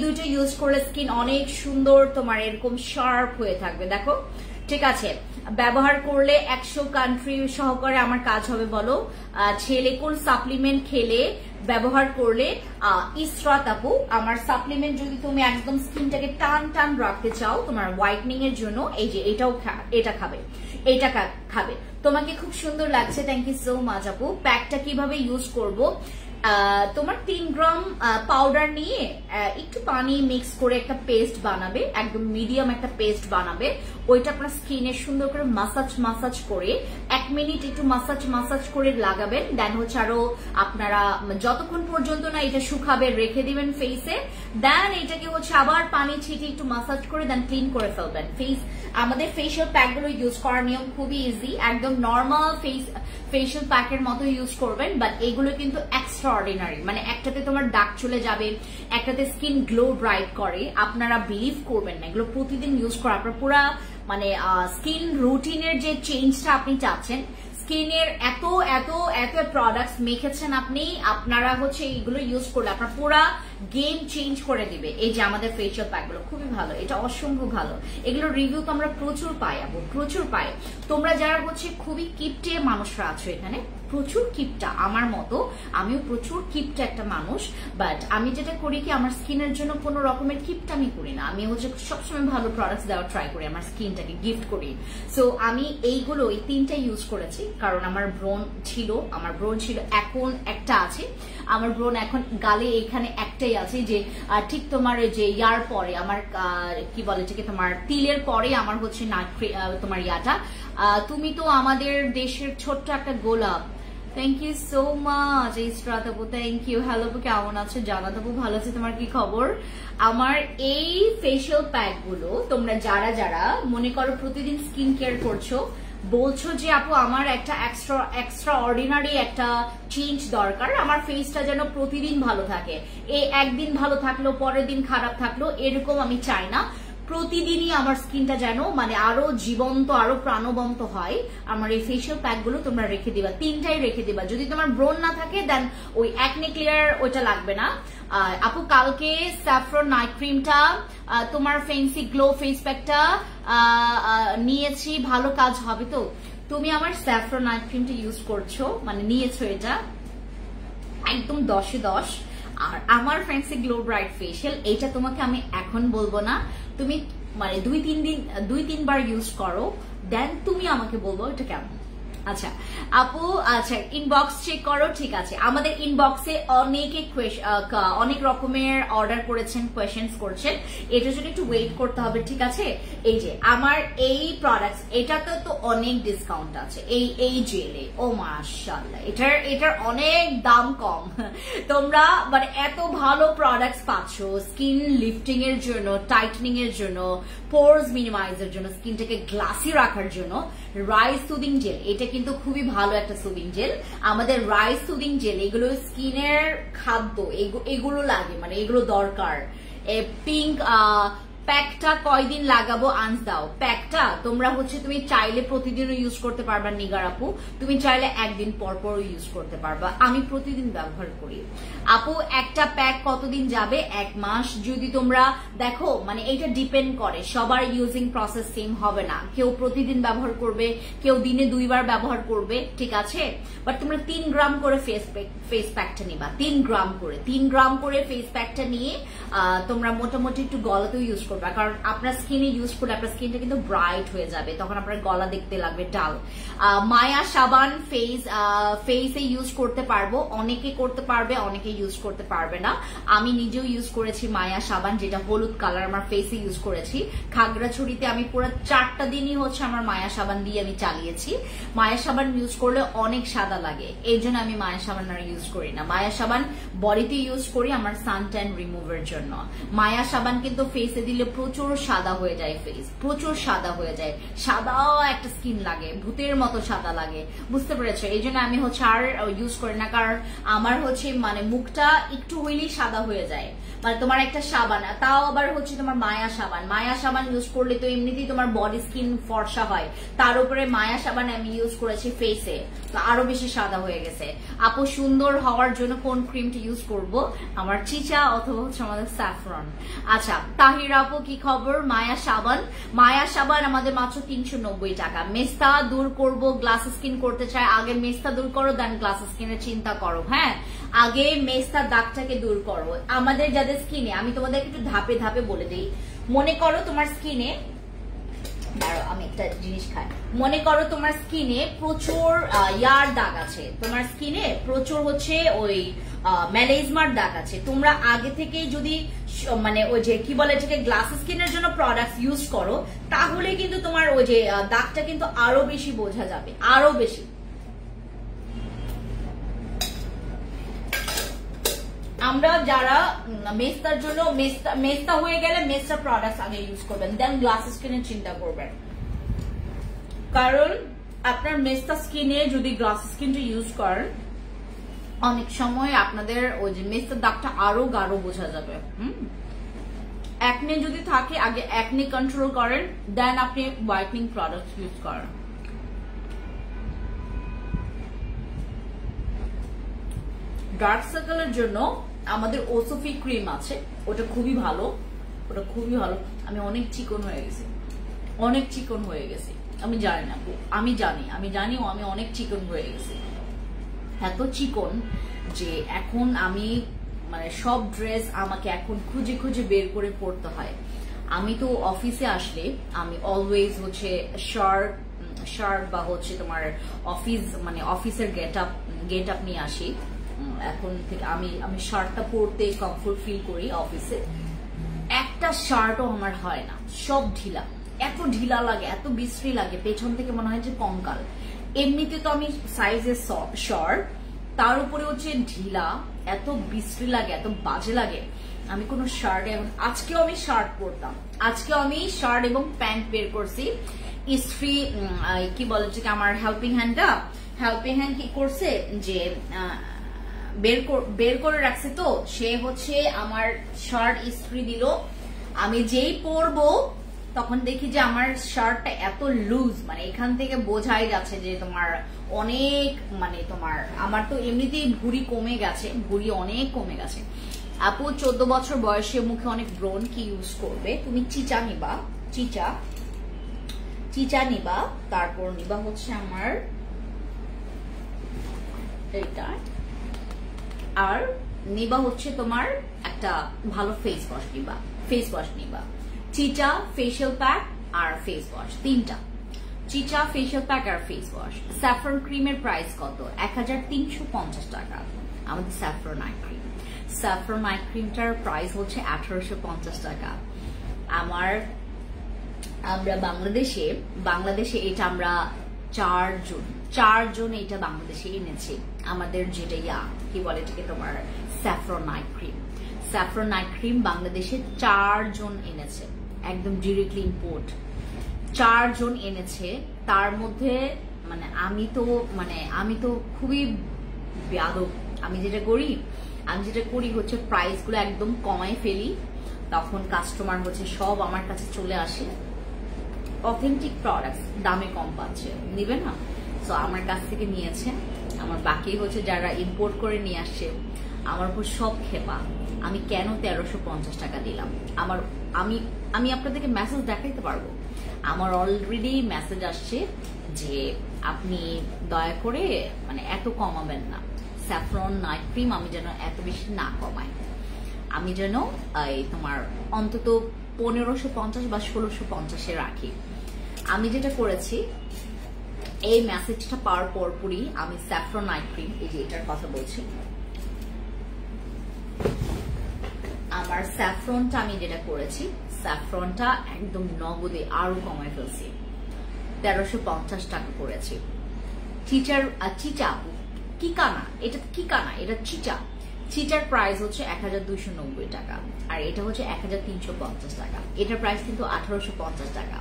দুইটা ইউজ করলে স্কিন অনেক সুন্দর তোমার এরকম শার্প হয়ে থাকবে। দেখো ঠিক আছে, ব্যবহার করলে 100 কান্ট্রি সহকারে আমার কাজ হবে। বলো ছেলে কোন সাপ্লিমেন্ট খেলে ব্যবহার করলে? ইসরাত আপু, আমার সাপ্লিমেন্ট যদি তুমি একদম স্কিনটাকে টান রাখতে চাও তোমার হোয়াইটনিং এর জন্য, এই যে এটা খাবে, তোমাকে খুব সুন্দর লাগছে, থ্যাংক ইউ সো মাচ আপু। প্যাকটা কিভাবে ইউজ করব? তোমার 3 গ্রাম পাউডার নিয়ে একটু পানি মিক্স করে একটা পেস্ট বানাবে, একদম মিডিয়াম একটা পেস্ট বানাবে, ওইটা আপনার স্কিনে সুন্দর করে মাসাজ করে 1 মিনিট একটু মাসাজ করে লাগাবেন। দেন হচ্ছে আরো আপনারা যতক্ষণ পর্যন্ত না এটা শুকাবে রেখে দিবেন ফেসে, দেন এটাকে হচ্ছে আবার পানি ছিটিয়ে একটু মাসাজ করে দেন ক্লিন করে ফেলবেন ফেস। আমাদের ফেশিয়াল প্যাকগুলো ইউজ করার নিয়ম খুবই ইজি, একদম নর্মাল ফেশিয়াল প্যাকের মতো ইউজ করবেন, বাট এগুলো কিন্তু এক্সট্রাঅর্ডিনারি, মানে একটাতে তোমার দাগ চলে যাবে, একটাতে স্কিন গ্লো ব্রাইট করে, আপনারা বিলিভ করবেন না, এগুলো প্রতিদিন ইউজ করা আপনার পুরা মানে স্কিন রুটিনের যে চেঞ্জটা আপনি চাচ্ছেন, স্কিনের এত প্রোডাক্টস মেখেছেন আপনারা হচ্ছে এইগুলো ইউজ করলে আপনার পুরা গেম চেঞ্জ করে দিবে। এই যে আমাদের ফেশিয়াল প্যাকগুলো খুবই ভালো, এটা অসম্ভব ভালো, এগুলো রিভিউ তো আমরা প্রচুর পাই। তোমরা যারা হচ্ছে খুবই কিপটে মানুষরা আছো এখানে, প্রচুর কিপটা, আমার মতো আমিও প্রচুর কিপটা একটা মানুষ, বাট আমি যেটা করি কি আমার স্কিনের জন্য কোনো রকমের কিপটা আমি করি না, আমি হচ্ছে সবসময় ভালো প্রোডাক্টস দেওয়ার ট্রাই করি, আমার স্কিনটাকে গিফট করি। সো আমি এই 3টা ইউজ করেছি, কারণ আমার ব্রণ ছিল, এখন একটা আছে, আমার ব্রণ এখন গালে এখানে একটাই আছে, যে ঠিক তোমার যে ইয়ার পরে আমার কি বলে এটাকে তোমার তিলের পরে আমার হচ্ছে তোমার ইয়াটা। তুমি তো আমাদের দেশের ছোট্ট একটা গোলাপ, thank you so much Israt আপু, থ্যাংক ইউ। হ্যালো আপু কেমন আছো? জানাত আপু ভালো আছে, তোমার কি খবর? আমার এই ফেশিয়াল প্যাক গুলো তোমরা যারা মনে করো প্রতিদিন স্কিন কেয়ার করছো, বলছো যে আপু আমার একটা এক্সট্রা অর্ডিনারি একটা চেঞ্জ দরকার, আমার ফেসটা যেন প্রতিদিন ভালো থাকে, এই একদিন ভালো থাকলো পরের দিন খারাপ থাকলো এরকম আমি চাই না, প্রতিদিনই আমার স্কিনটা যেন মানে আরো জীবন্ত আরো প্রাণবন্ত হয়। আমার এই ফেশিয়াল প্যাকগুলো তোমরা রেখে দিবা, 3টাই রেখে দিবা। যদি তোমার ব্রণ না থাকে দেন ওই অ্যাকনে ক্লিয়ার ওইটা লাগবে না। আপু কালকে স্যাফরন নাইট ক্রিমটা, তোমার ফেন্সি গ্লো ফেস প্যাকটা নিয়েছি, ভালো কাজ হবে তো? তুমি আমার স্যাফরন নাইট ক্রিমটা ইউজ করছো, মানে নিয়েছো, এটা একদম 10-এ 10। আর আমার ফ্যান্সি গ্লো ব্রাইট ফেশিয়াল, এইটা তোমাকে আমি এখন বলবো না, তুমি মানে 2-3 বার ইউজ করো, দেন তুমি আমাকে বলবো এটা কেমন। আচ্ছা আপু, আচ্ছা ইনবক্স চেক করো, ঠিক আছে। আমাদের ইনবক্সে অনেক রকমের অর্ডার করেছেন, কোয়েশ্চেন্স করছেন, এটার জন্য একটু ওয়েট করতে হবে, ঠিক আছে। এই যে আমার এই প্রোডাক্টস, এটাতে তো অনেক ডিসকাউন্ট আছে, এই জেলে, ও মাশাআল্লাহ, এটার অনেক দাম কম, তোমরা মানে এত ভালো প্রোডাক্টস পাচ্ছ স্কিন লিফটিং এর জন্য, টাইটনিং এর জন্য, পোরস মিনিমাইজের জন্য, স্কিনটাকে গ্লাসি রাখার জন্য। রাইস সুদিং জেল, এটা কিন্তু খুবই ভালো একটা সুদিং জেল। আমাদের রাইস সুদিং জেল এগুলো স্কিনের খাদ্য, এগুলো লাগে, মানে এগুলো দরকার। পিঙ্ক প্যাকটা কয়দিন লাগাবো আনস দাও। প্যাকটা তোমরা হচ্ছে তুমি চাইলে প্রতিদিনও ইউজ করতে পারবা নিগার আপু, তুমি চাইলে একদিন পর পর ইউজ করতে পারবা। আমি প্রতিদিন ব্যবহার করি আপু। একটা প্যাক কতদিন যাবে? 1 মাস। যদি তোমরা দেখো, মানে এটা ডিপেন্ড করে, সবার ইউজিং প্রসেস সেম হবে না। কেউ প্রতিদিন ব্যবহার করবে, কেউ দিনে 2 বার ব্যবহার করবে, ঠিক আছে। বাট তোমরা 3 গ্রাম করে ফেস প্যাকটা নিবা, 3 গ্রাম করে ফেস প্যাকটা নিয়ে তোমরা মোটামুটি একটু গলাতেও ইউজ করবে, কারণ আপনার স্কিনে ইউজ করলে আপনার স্কিনটা কিন্তু ব্রাইট হয়ে যাবে, তখন আপনার গলা দেখতে লাগবে ডাল। মায়া সাবান ফেসে ইউজ করতে পারবো, অনেকে করতে পারবে, অনেকে ইউজ করতে পারবে না। আমি নিজেও ইউজ করেছি মায়া সাবান, যেটা হলুদ কালার, আমার ফেসে ইউজ করেছি। খাগড়াছড়িতে আমি পুরো 4টা দিনই হচ্ছে আমার মায়া সাবান দিয়ে আমি চালিয়েছি। মায়া সাবান ইউজ করলে অনেক সাদা লাগে, এই জন্য আমি মায়া সাবান আর ইউজ করি না। মায়া সাবান বডিতে ইউজ করি আমার সানট্যান রিমুভের জন্য। মায়া সাবান কিন্তু ফেসে দিলে প্রচুর সাদা হয়ে যায়, ফেস প্রচুর সাদা হয়ে যায়, সাদা একটা স্কিন লাগে, ভূতের মতো সাদা লাগে, বুঝতে পেরেছো? এই জন্য আমি হচ্ছে আর ইউজ করি না, কারণ আমার হচ্ছে মানে মুখটা একটু হইলেই সাদা হয়ে যায়। মানে তোমার একটা সাবান, তাও আবার হচ্ছে তোমার মায়া সাবান ইউজ করলে তো এমনিতেই তোমার বডি স্কিন ফর্সা হয়, তার উপরে মায়া সাবান আমি ইউজ করেছি ফেসে, তো আরো বেশি সাদা হয়ে গেছে। আপু সুন্দর হওয়ার জন্য কোন ক্রিমটা ইউজ করব? আমার চিচা অথবা হচ্ছে আমাদের স্যাফরন। আচ্ছা তাহির আপু কি খবর? মায়া সাবান আমাদের মাত্র 390 টাকা। মেস্তা দূর করব, গ্লাস স্কিন করতে চাই, আগে মেস্তা দূর করো, দেন গ্লাস স্কিনের চিন্তা করো। হ্যাঁ, আগে মেস্তার দাগটাকে দূর করো। আমাদের যাদের স্কিনে, আমি তোমাদের একটু ধাপে ধাপে বলে দিই। মনে করো তোমার স্কিনে, আমি একটা জিনিস খাই, মনে করো তোমার স্কিনে প্রচুর ইয়ার দাগ আছে, তোমার স্কিনে প্রচুর হচ্ছে ওই ম্যালেজমার দাগ আছে। তোমরা আগে থেকে যদি মানে ওই যে কি বলে এটাকে গ্লাস স্কিনের জন্য প্রোডাক্ট ইউজ করো, তাহলে কিন্তু তোমার ওই যে দাগটা কিন্তু আরো বেশি বোঝা যাবে, আরো বেশি। আমরা যারা মেস্তার জন্য, মেস্তা হয়ে গেলে মেস্তা প্রোডাক্ট আগে ইউজ করবেন, দেন গ্লাস স্কিনের চিন্তা করবেন। কারণ আপনার মেস্তা স্কিনে যদি গ্লাস স্কিনটা ইউজ করেন, অনেক সময় আপনাদের ওই যে মেস্তার দাগটা আরো গাঢ় বোঝা যাবে। একনে যদি থাকে, আগে একনে কন্ট্রোল করেন, দেন আপনি হোয়াইটনিং প্রোডাক্ট ইউজ করেন। ডার্ক সার্কেলের জন্য আমাদের ওসোফি ক্রিম আছে, ওটা খুবই ভালো, ওটা খুবই ভালো। আমি অনেক চিকন হয়ে গেছি, অনেক চিকন হয়ে গেছি, আমি জানি না, আমি জানি আমি অনেক চিকন হয়ে গেছি, এত চিকন যে এখন আমি মানে সব ড্রেস আমাকে এখন খুঁজে খুঁজে বের করে পড়তে হয়। আমি তো অফিসে আসলে আমি অলওয়েজ হচ্ছে শার্ট বা হচ্ছে তোমার অফিস মানে অফিসের গেট আপ নিয়ে আসি। এখন থেকে আমি শার্টটা পরতে কমফোর্ট ফিল করি অফিসে। একটা শার্টও আমার হয় না, সব ঢিলা, এত ঢিলা লাগে, এত বিশ্রী লাগে, পেছন থেকে মনে হয় যে কঙ্কাল। এমনিতে তো আমি সাইজের শর্ট, তার উপরে হচ্ছে ঢিলা, এত বিশ্রী লাগে, এত বাজে লাগে। আমি কোনো শার্ট, এখন আজকেও আমি শার্ট পরতাম, আজকেও আমি শার্ট এবং প্যান্ট বের করছি। ইস্ত্রি কি বলে যে আমার হেল্পিং হ্যান্ড কি করছে যে বের করে রাখছে, তো সে হচ্ছে আমার শার্ট ইস্ত্রি দিল। আমি যেই পরবো তখন দেখি যে আমার শার্টটা এত লুজ, মানে এখান থেকে বোঝাই যাচ্ছে যে তোমার অনেক মানে তোমার, আমার তো এমনিতেই ভুঁড়ি কমে গেছে, ভুঁড়ি অনেক কমে গেছে। আপু 14 বছর বয়সে মুখে অনেক ব্রণ, কি ইউজ করবে? তুমি চিচা নিবা, চিচা নিবা, তারপর নিবা হচ্ছে আমার এইটা, আর নিবা হচ্ছে তোমার একটা ভালো ফেস ওয়াশ নিবা, চিচা, ফেশিয়াল প্যাক আর ফেস ওয়াশ, 3টা। চিচা, ফেশিয়াল প্যাক আর ফেস ওয়াশ। স্যাফরন ক্রিমের প্রাইস কত? 1350 টাকা আমাদের saffron eye cream. Saffron eye ক্রিমটার প্রাইস হচ্ছে 1850 টাকা। আমরা বাংলাদেশে এটা আমরা 4 জন এটা বাংলাদেশে এনেছি। আমাদের যেটা কি বলে এটাকে তোমার স্যাফরন আই ক্রিম বাংলাদেশে 4 জন এনেছে, একদম ডিরেক্টলি ইম্পোর্ট। 4 জন এনেছে, তার মধ্যে আমি তো খুবই বেয়াদব। আমি যেটা করি হচ্ছে প্রাইস গুলো একদম কমাই ফেলি, তখন কাস্টমার হচ্ছে সব আমার কাছে চলে আসে। অথেন্টিক প্রোডাক্ট দামে কম পাচ্ছে, নিবে না? সো আমার কাছ থেকে নিয়েছে। আমার বাকি হচ্ছে যারা ইম্পোর্ট করে নিয়ে আসছে, আমার উপর সব খেপা। আমি কেন 1350 টাকা দিলাম? আমি আপনাদেরকে মেসেজ দেখাইতে পারবো। আমার অলরেডি মেসেজ আসছে যে আপনি দয়া করে এত কমাবেন না। স্যাফরন নাইট ক্রিম আমি যেন এত বেশি না কমাই, আমি যেন তোমার অন্তত 1550 বা 1650 রাখি। আমি যেটা করেছি, এই মেসেজটা পাওয়ার পরপরই আমি স্যাফরন নাইট ক্রিম, এই যে এটার কথা বলছি, আমার স্যাফরনটা আমি যেটা করেছি, স্যাফরনটা একদম নগদে আরো কমায় ফেলছি, 1350 টাকা করেছি। চিচা এটা চিচার প্রাইস হচ্ছে 1290 টাকা, আর এটা হচ্ছে 1350 টাকা। এটার প্রাইস কিন্তু 1850 টাকা।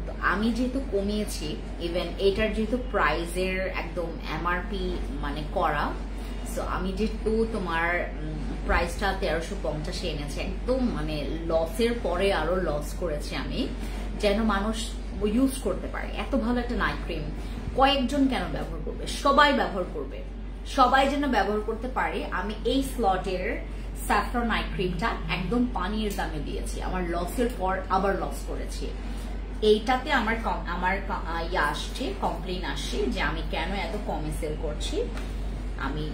তো আমি যেহেতু কমিয়েছি, ইভেন এটার যেহেতু প্রাইসের একদম এমআরপি করা, সো আমি যেহেতু তোমার প্রাইসটা 1350 এনেছে, একদম লসের পরে আরো লস করেছি আমি, যেন মানুষ ইউজ করতে পারে। এত ভালো একটা নাইট ক্রিম কয়েকজন কেন ব্যবহার করবে? সবাই ব্যবহার করবে, সবাই যেন ব্যবহার করতে পারে। আমি এই স্লটের স্যাফরন নাইট ক্রিমটা একদম পানির দামে দিয়েছি, আমার লসের পর আবার লস করেছি। এইটাতে আমার আসছে, কমপ্লেন আসছে যে আমি কেন এত কমে সেল করছি। আমি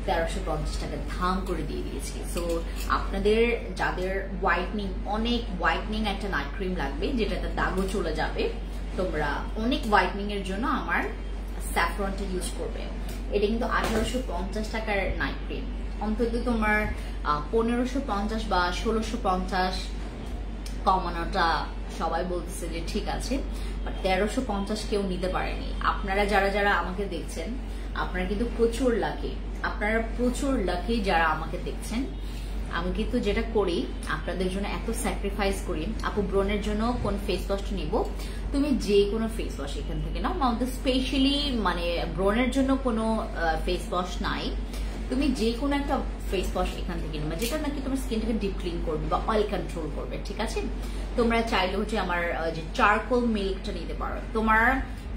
1350 টাকা ধাম করে দিয়ে দিয়েছি। সো আপনাদের যাদের অনেক হোয়াইটনিং একটা নাইট ক্রিম লাগবে, যেটাতে দাগও চলে যাবে, তোমরা অনেক হোয়াইটনিং এর জন্য আমার স্যাফরনটা ইউজ করবে। এটা কিন্তু 1850 টাকার নাইট ক্রিম। অন্তত তোমার 1550 বা 1650 কমানোটা সবাই বলতেছে যে ঠিক আছে, বাট 1350 কেউ নিতে পারেনি। আপনারা যারা আমাকে দেখছেন, আপনারা কিন্তু প্রচুর লাকি যারা আমাকে দেখছেন। আমি কিন্তু যেটা করি, আপনাদের জন্য এত স্যাক্রিফাইস করি। আপু ব্রনের জন্য কোন ফেস ওয়াশটা নিব? তুমি যে কোনো ফেস ওয়াশ এখান থেকে নাও, আমাদের স্পেশালি ব্রনের জন্য কোনো ফেস ওয়াশ নাই। তুমি যে কোনো একটা ফেস ওয়াশ এখান থেকে নেবে, যেটা নাকি তোমার স্কিনটাকে ডিপ ক্লিন করবে বা অয়েল কন্ট্রোল করবে, ঠিক আছে? তোমরা চাইলে হচ্ছে আমার যে চারকোল মিল্কটা নিতে পারো। তোমার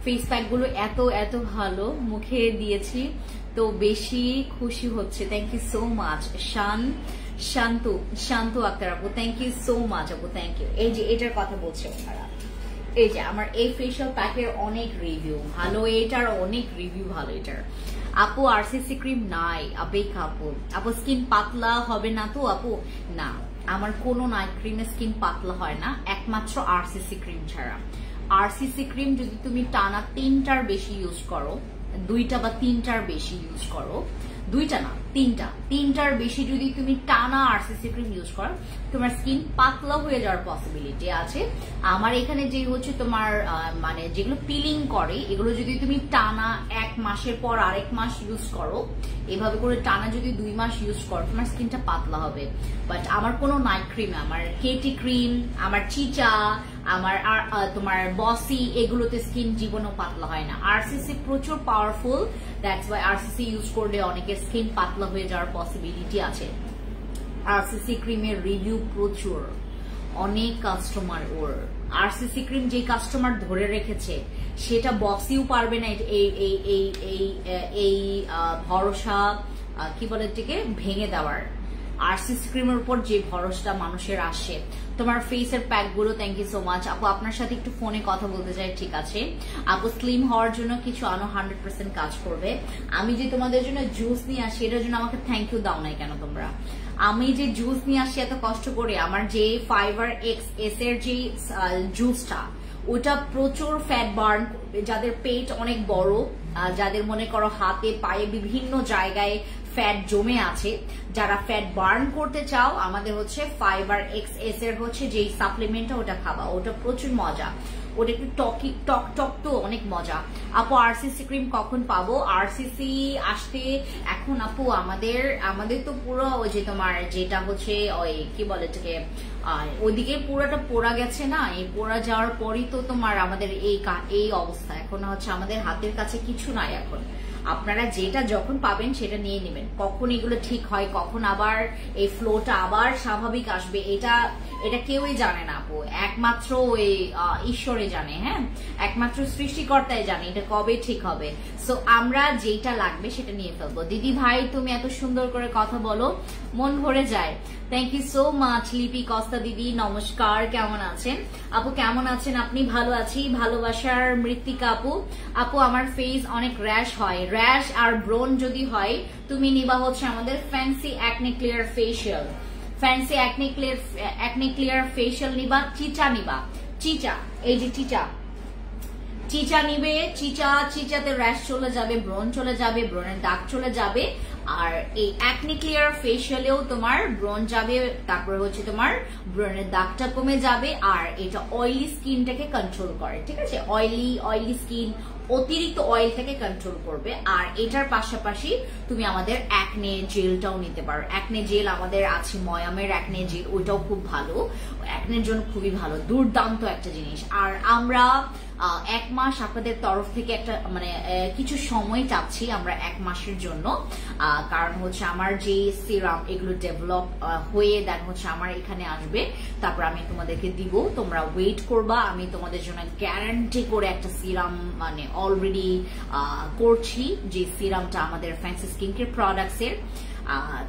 ফেস প্যাক গুলো এত ভালো, মুখে দিয়েছি তো বেশি খুশি হচ্ছে। থ্যাংক ইউ সো মাচ শান্ত আক্তার আপু, থ্যাংক ইউ সো মাচ আপু, থ্যাংক ইউ। এই যে এটার কথা বলছে ওনারা, এই যে আমার এই ফেশিয়াল প্যাকের অনেক রিভিউ ভালো, এটার অনেক রিভিউ ভালো। এটার আপু আরসিসি ক্রিম নাই আপু স্কিন পাতলা হবে না তো আপু? না, আমার কোনো নাইট ক্রিমের স্কিন পাতলা হয় না, একমাত্র আরসিসি ক্রিম ছাড়া। আরসিসি ক্রিম যদি তুমি টানা 3টার বেশি ইউজ করো, 2টা বা 3টার বেশি ইউজ করো, 2টা না 3টার বেশি যদি তুমি টানা আরসিসি ক্রিম ইউজ করো, তোমার স্কিন পাতলা হয়ে যাওয়ার পসিবিলিটি আছে। আমার এখানে যে হচ্ছে তোমার যেগুলো পিলিং করে, এগুলো যদি তুমি টানা 1 মাসের পর আরেক মাস ইউজ করো, এভাবে করে টানা যদি 2 মাস ইউজ করো, তোমার স্কিনটা পাতলা হবে। বাট আমার কোনো নাইট ক্রিম, আমার কেটি ক্রিম, আমার চিচা, আমার তোমার বসি, এগুলোতে স্কিন জীবনও পাতলা হয় না। আরসিসি প্রচুর powerful, that's why RCC use করলে অনেকের স্কিন পাতলা হয়ে যাওয়ার পসিবিলিটি আছে। আরসিসি ক্রিমের রিভিউ প্রচুর, অনেক কাস্টমার ওর। আরসিসি ক্রিম যে কাস্টমার ধরে রেখেছে, সেটা বক্সিও পারবে না এই ভরসা কি বলে এটাকে ভেঙে দেওয়ার। আরসিসি ক্রিমের উপর যে ভরসা মানুষের আসে। তোমার ফেসের প্যাক গুলো, থ্যাংক ইউ সো মাচ আপু। আপনার সাথে একটু ফোনে কথা বলতে চাই, ঠিক আছে আপু? স্লিম হওয়ার জন্য কিছু আনো 100% কাজ করবে। আমি যে তোমাদের জন্য জুস নিয়ে আসি, এটার জন্য আমাকে থ্যাংক ইউ দাও নাই কেন তোমরা? আমি যে জুস নিয়ে আসি এত কষ্ট করে, আমার যে ফাইবার এক্স এস এর যে জুসটা, ওটা প্রচুর ফ্যাট বার্ন করবে। যাদের পেট অনেক বড়, যাদের মনে করো হাতে পায়ে বিভিন্ন জায়গায় ফ্যাট জমে আছে, যারা ফ্যাট বার্ন করতে চাও, আমাদের হচ্ছে ফাইবার এক্স এস এর হচ্ছে যে সাপ্লিমেন্টটা, ওটা খাবা, ওটা প্রচুর মজা। ওটা একটু টক টক তো অনেক মজা। আপু আরসিসি ক্রিম কখন পাবো? আরসিসি আসতে এখন আপু আমাদের তো পুরো ওই যে তোমার যেটা হচ্ছে ওই কি বলে এটাকে ওইদিকে পুরোটা পোড়া গেছে না, এই পোড়া যাওয়ার পরই তো তোমার আমাদের এই অবস্থা। এখন হচ্ছে আমাদের হাতের কাছে কিছু নাই এখন। আপনারা যেটা যখন পাবেন সেটা নিয়ে নেবেন। কখন এগুলো ঠিক হয়, কখন আবার এই ফ্লোটা আবার স্বাভাবিক আসবে, এটা কেউই জানে না আপু, একমাত্র ওই ঈশ্বরে জানে। হ্যাঁ, একমাত্র সৃষ্টিকর্তাই জানে এটা কবে ঠিক হবে। সো আমরা যেটা লাগবে সেটা নিয়ে ফেলবো। দিদি ভাই তুমি এত সুন্দর করে কথা বলো, মন ভরে যায়। থ্যাংক ইউ সো মাচ লিপি কস্তা দিদি, নমস্কার, কেমন আছেন আপু? কেমন আছেন আপনি? ভালো আছি, ভালোবাসার মৃত্তিকা আপু। আপু আমার ফেস অনেক র্যাশ হয়, র্যাশ আর ব্রোন যদি হয় তুমি নিবা হচ্ছে আমাদের fancy acne clear facial. Fancy acne clear facial নিবা, চিচা নিবা, চিচা, এই যে চিচা নিবে। চিচাতে র্যাশ চলে যাবে, ব্রণ চলে যাবে, ব্রণের দাগ চলে যাবে। আর এই অ্যাকনে ক্লিয়ার ফেশিয়ালেও তোমার ব্রণ যাবে, তারপরে হচ্ছে তোমার ব্রণের দাগটা কমে যাবে। আর এটা অয়েলি স্কিনটাকে কন্ট্রোল করে, ঠিক আছে? অয়েলি স্কিন, অতিরিক্ত অয়েলটাকে কন্ট্রোল করবে। আর এটার পাশাপাশি তুমি আমাদের অ্যাকনে জেলটাও নিতে পারো। অ্যাকনে জেল আমাদের আছে ময়ামের অ্যাকনে জেল, ওইটাও খুব ভালো, অ্যাকনের জন্য খুবই ভালো, দুর্দান্ত একটা জিনিস। আর আমরা 1 মাস আপনাদের তরফ থেকে একটা মানে কিছু সময় চাচ্ছি আমরা 1 মাসের জন্য, কারণ হচ্ছে আমার যে সিরাম এগুলো ডেভেলপ হয়ে দেন হচ্ছে আমার এখানে আসবে, তারপর আমি তোমাদেরকে দিব, তোমরা ওয়েট করবা। আমি তোমাদের জন্য গ্যারান্টি করে একটা সিরাম মানে অলরেডি করছি, যে সিরামটা আমাদের ফ্যান্সি স্কিন কেয়ার প্রোডাক্টস এর,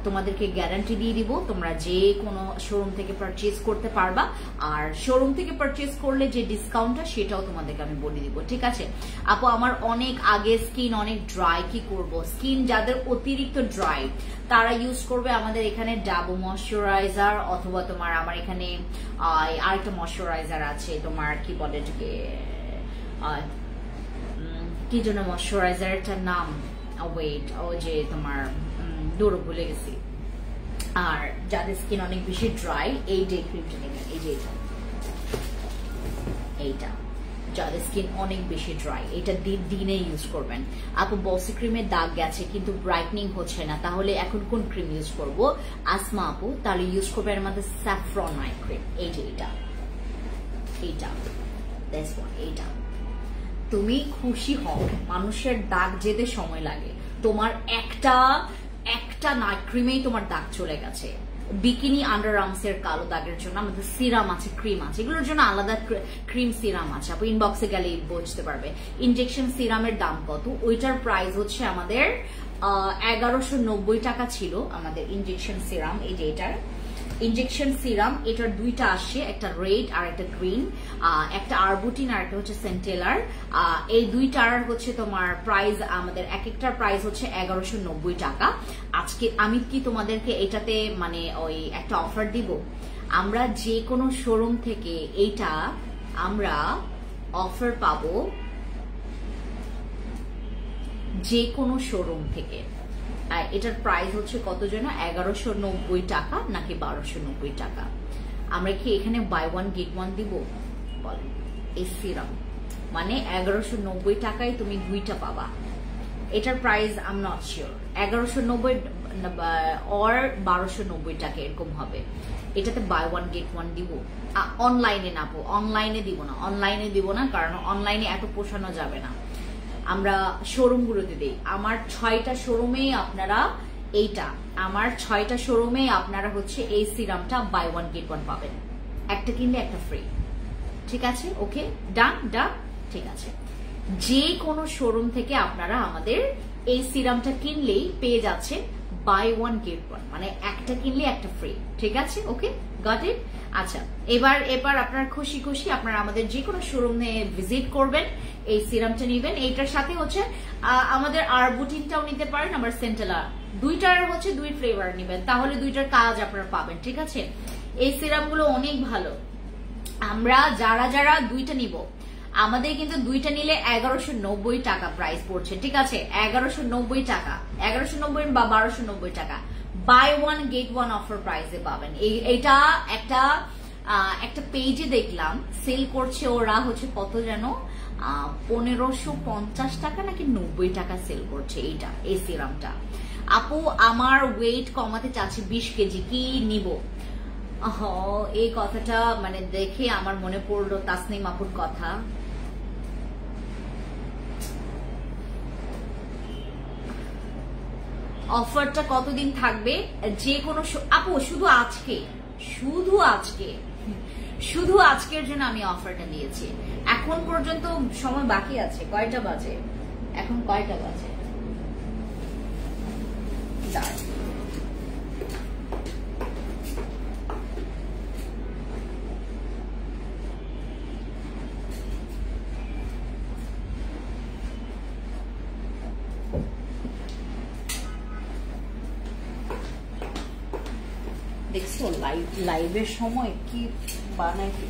তোমাদেরকে গ্যারান্টি দিয়ে দিব, তোমরা যে কোনো শোরুম থেকে পারচেজ করতে পারবা। আর শোরুম থেকে পারচেজ করলে যে ডিসকাউন্টটা সেটাও তোমাদেরকে আমি বলে দিব, ঠিক আছে আপু? আমার অনেক আগে স্কিন অনেক ড্রাই, কি করব? স্কিন যাদের অতিরিক্ত ড্রাই তারা ইউজ করবে আমাদের এখানে ডাবো ময়শ্চারাইজার, অথবা তোমার আমার এখানে আরেকটা ময়শ্চারাইজার আছে তোমার কি বলে এটাকে কি জন্য ময়শ্চারাইজারটার নাম, ওয়েট, ও যে তোমার দৌড় ভুলে গেছি। আর যাদের স্কিন অনেক বেশি ড্রাই এই ডে ক্রিমটা নেবেন, এই যে এইটা যাদের স্কিন অনেক বেশি ড্রাই এটা দিনে ইউজ করবেন। আপু বসি ক্রিমের দাগ গেছে কিন্তু ব্রাইটনিং হচ্ছে না, তাহলে এখন কোন ক্রিম ইউজ করব? আসমা আপু তাহলে ইউজ করবেন আমাদের স্যাফরন আই ক্রিম, এই যে এইটা এইটা। তুমি খুশি হও, মানুষের দাগ যেতে সময় লাগে, তোমার একটা নাইট ক্রিমেই তোমার দাগ চলে গেছে। বিকিনি আন্ডার আর্মস এর কালো দাগের জন্য আমাদের সিরাম আছে, ক্রিম আছে, এগুলোর জন্য আলাদা ক্রিম সিরাম আছে, আপনি ইনবক্সে গেলে বুঝতে পারবে। ইনজেকশন সিরামের দাম কত? ওইটার প্রাইস হচ্ছে আমাদের 1190 টাকা ছিল আমাদের ইনজেকশন সিরাম। এই যে এটার ইনজেকশন সিরাম, এটার দুইটা আসে, একটা রেড আর একটা গ্রিন, একটা আরবুটিন আর একটা হচ্ছে সেন্টেলার। এই দুইটার হচ্ছে তোমার প্রাইস আমাদের এক একটার প্রাইস হচ্ছে 1190 টাকা। আজকে আমি কি তোমাদেরকে এটাতে মানে ওই একটা অফার দিব? আমরা যে কোনো শোরুম থেকে এইটা আমরা অফার পাবো, যে কোনো শোরুম থেকে। এটার প্রাইস হচ্ছে কত যেন 1190 টাকা নাকি 1290 টাকা। আমরা কি এখানে বাই 1 গেট 1 দিব? বলেন, এই সিরাম মানে 1190 টাকায় তুমি দুইটা পাবা। এটার price I am not sure, 1190 or 1290 টাকা এরকম হবে। এটাতে বাই 1 গেট 1 দিব। অনলাইনে না, অনলাইনে দিব না, কারণ অনলাইনে এত পোষানো যাবে না, আমরা শোরুমগুলোতে দিই। আমার 6টা শোরুমেই আপনারা আপনারা হচ্ছে এই সিরামটা বাই 1 গেট 1 পাবেন, একটা কিনলে একটা ফ্রি, ঠিক আছে? ওকে, ডান, ঠিক আছে। যে কোনো শোরুম থেকে আপনারা আমাদের এই সিরামটা কিনলেই পেয়ে যাচ্ছেন বাই 1 গেট 1, মানে একটা কিনলে একটা ফ্রি, ঠিক আছে? ওকে, গট ইট। আচ্ছা, এবার আপনার খুশি আপনারা আমাদের যে কোনো শোরুমে ভিজিট করবেন, এই সিরামটা নেবেন। এইটার সাথে হচ্ছে আমাদের আরবুটিনটাও নিতে পারেন, আবার সেন্টেলা, দুইটার হচ্ছে 2 ফ্লেভার নেবেন, তাহলে দুইটার কাজ আপনারা পাবেন, ঠিক আছে? এই সিরামগুলো অনেক ভালো। আমরা যারা দুইটা নিব, আমাদের কিন্তু দুইটা নিলে 1190 টাকা প্রাইস পড়ছে, ঠিক আছে? 1190 টাকা, 1190 বা 1290 টাকা বাই 1 গেট 1 অফার প্রাইসে পাবেন। এটা একটা একটা পেজে দেখলাম সেল করছে ওরা হচ্ছে কত যেন 1550 টাকা নাকি 90 টাকা সেল করছে এইটা, এই সিরামটা। আপু আমার ওয়েট কমাতে চাচ্ছি 20 কেজি, কি নিব? এই কথাটা মানে দেখে আমার মনে পড়লো তাসনিম আপুর কথা। অফারটা কতদিন থাকবে? যে কোনো আপু শুধু আজকের জন্য আমি অফারটা দিয়েছি। এখন পর্যন্ত সময় বাকি আছে। কয়টা বাজে এখন? কয়টা বাজে? দেখছো লাইভের সময় কি বানায় কি?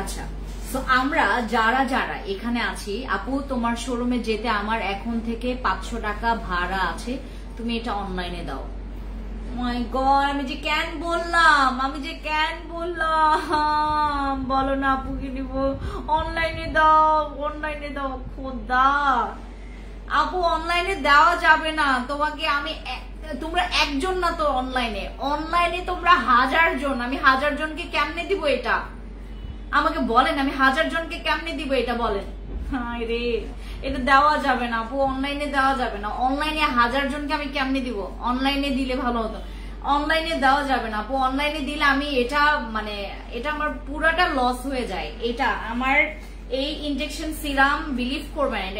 আচ্ছা, তো আমরা যারা যারা এখানে আছি, আপু তোমার শোরুমে যেতে আমার এখন থেকে 500 টাকা ভাড়া আছে, তুমি এটা অনলাইনে দাও। মাই গড, আমি যে কেন বললাম বলো না আপু কি দিব? অনলাইনে দাও খোদা। আপু অনলাইনে দেওয়া যাবে না তোমাকে, তোমরা একজন না তো অনলাইনে তোমরা 1000 জন। আমি 1000 জনকে কেমনে দিব এটা? আমাকে বলেন, আমি 1000 জনকে কেমনে দিব এটা বলেন? হায় রে, এটা দেওয়া যাবে না আপু, অনলাইনে দেওয়া যাবে না। অনলাইনে 1000 জনকে আমি কেমনে দিব? অনলাইনে দিলে ভালো হতো। অনলাইনে দেওয়া যাবে না আপু, অনলাইনে দিলে আমি এটা আমার পুরাটা লস হয়ে যায়। এটা আমার এই ইনজেকশন সিরাম, বিলিভ করবেন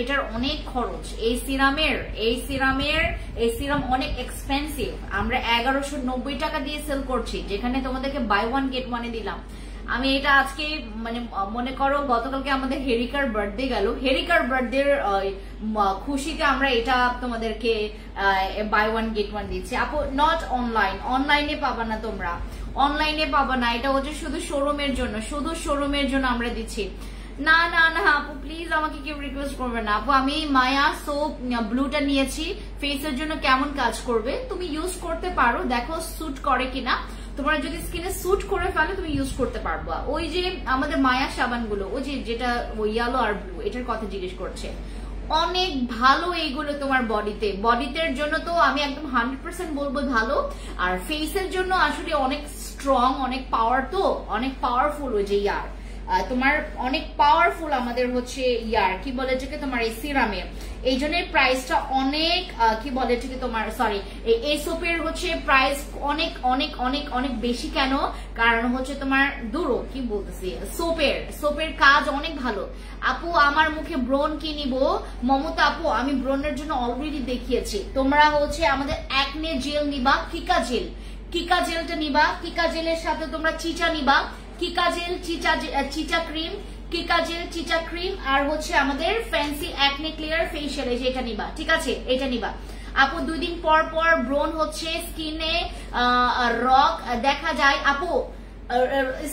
এটার অনেক খরচ। এই সিরাম অনেক এক্সপেন্সিভ। আমরা 1190 টাকা দিয়ে সেল করছি, যেখানে তোমাদেরকে বাই ওয়ান গেট ওয়ানে দিলাম। আমি এটা আজকে মানে মনে করো গতকালকে আমাদের হেরিকার বার্থডে গেল, হেরিকার বার্থডে খুশিতে আমরা এটা তোমাদেরকে বাই ওয়ান গেট ওয়ান দিচ্ছি আপু। নট অনলাইনে পাবা না তোমরা, অনলাইনে পাবা না। এটা হচ্ছে শুধু শোরুমের জন্য আমরা দিচ্ছি। না না না আপু প্লিজ আমাকে কেউ রিকোয়েস্ট করবে না আপু। আমি মায়া সোপ ব্লুটা নিয়েছি, ফেসের জন্য কেমন কাজ করবে তুমি ইউজ করতে পারো, দেখো স্যুট করে কিনা। তোমার যদি স্কিনে স্যুট করে ফেলে তুমি ইউজ করতে পারবা। ওই যে আমাদের মায়া সাবানগুলো, ওই যেটা ইয়েলো আর ব্লু, এটার কথা জিজ্ঞেস করছে, অনেক ভালো এইগুলো তোমার বডিতে জন্য তো আমি একদম 100% বলবো ভালো। আর ফেসের জন্য আসলে অনেক স্ট্রং, অনেক পাওয়ার, তো অনেক পাওয়ারফুল। ওই যে তোমার অনেক পাওয়ারফুল আমাদের হচ্ছে কি বলে এটাকে তোমার এই সিরামে। এই জন্য প্রাইসটা অনেক কি বলে এটাকে তোমার সরি এই সোপের হচ্ছে প্রাইস অনেক অনেক অনেক অনেক বেশি। কেন? কারণ হচ্ছে তোমার কি বলতেছি, সোপের কাজ অনেক ভালো। আপু আমার মুখে ব্রণ কি নিব? মমতা আপু আমি ব্রণের জন্য অলরেডি দেখিয়েছি। তোমরা হচ্ছে আমাদের অ্যাকনে জেল নিবা, কিকা জেলটা নিবা, কিকা জেলের সাথে তোমরা চিচা নিবা, কিকা জেল চিচা ক্রিম আর হচ্ছে আমাদের ফ্যান্সি অ্যাকনে ক্লিয়ার ফেশিয়াল, এটা নিবা, ঠিক আছে? এটা নিবা আপু। 2 দিন পর ব্রণ হচ্ছে, স্কিনে রক দেখা যায় আপু।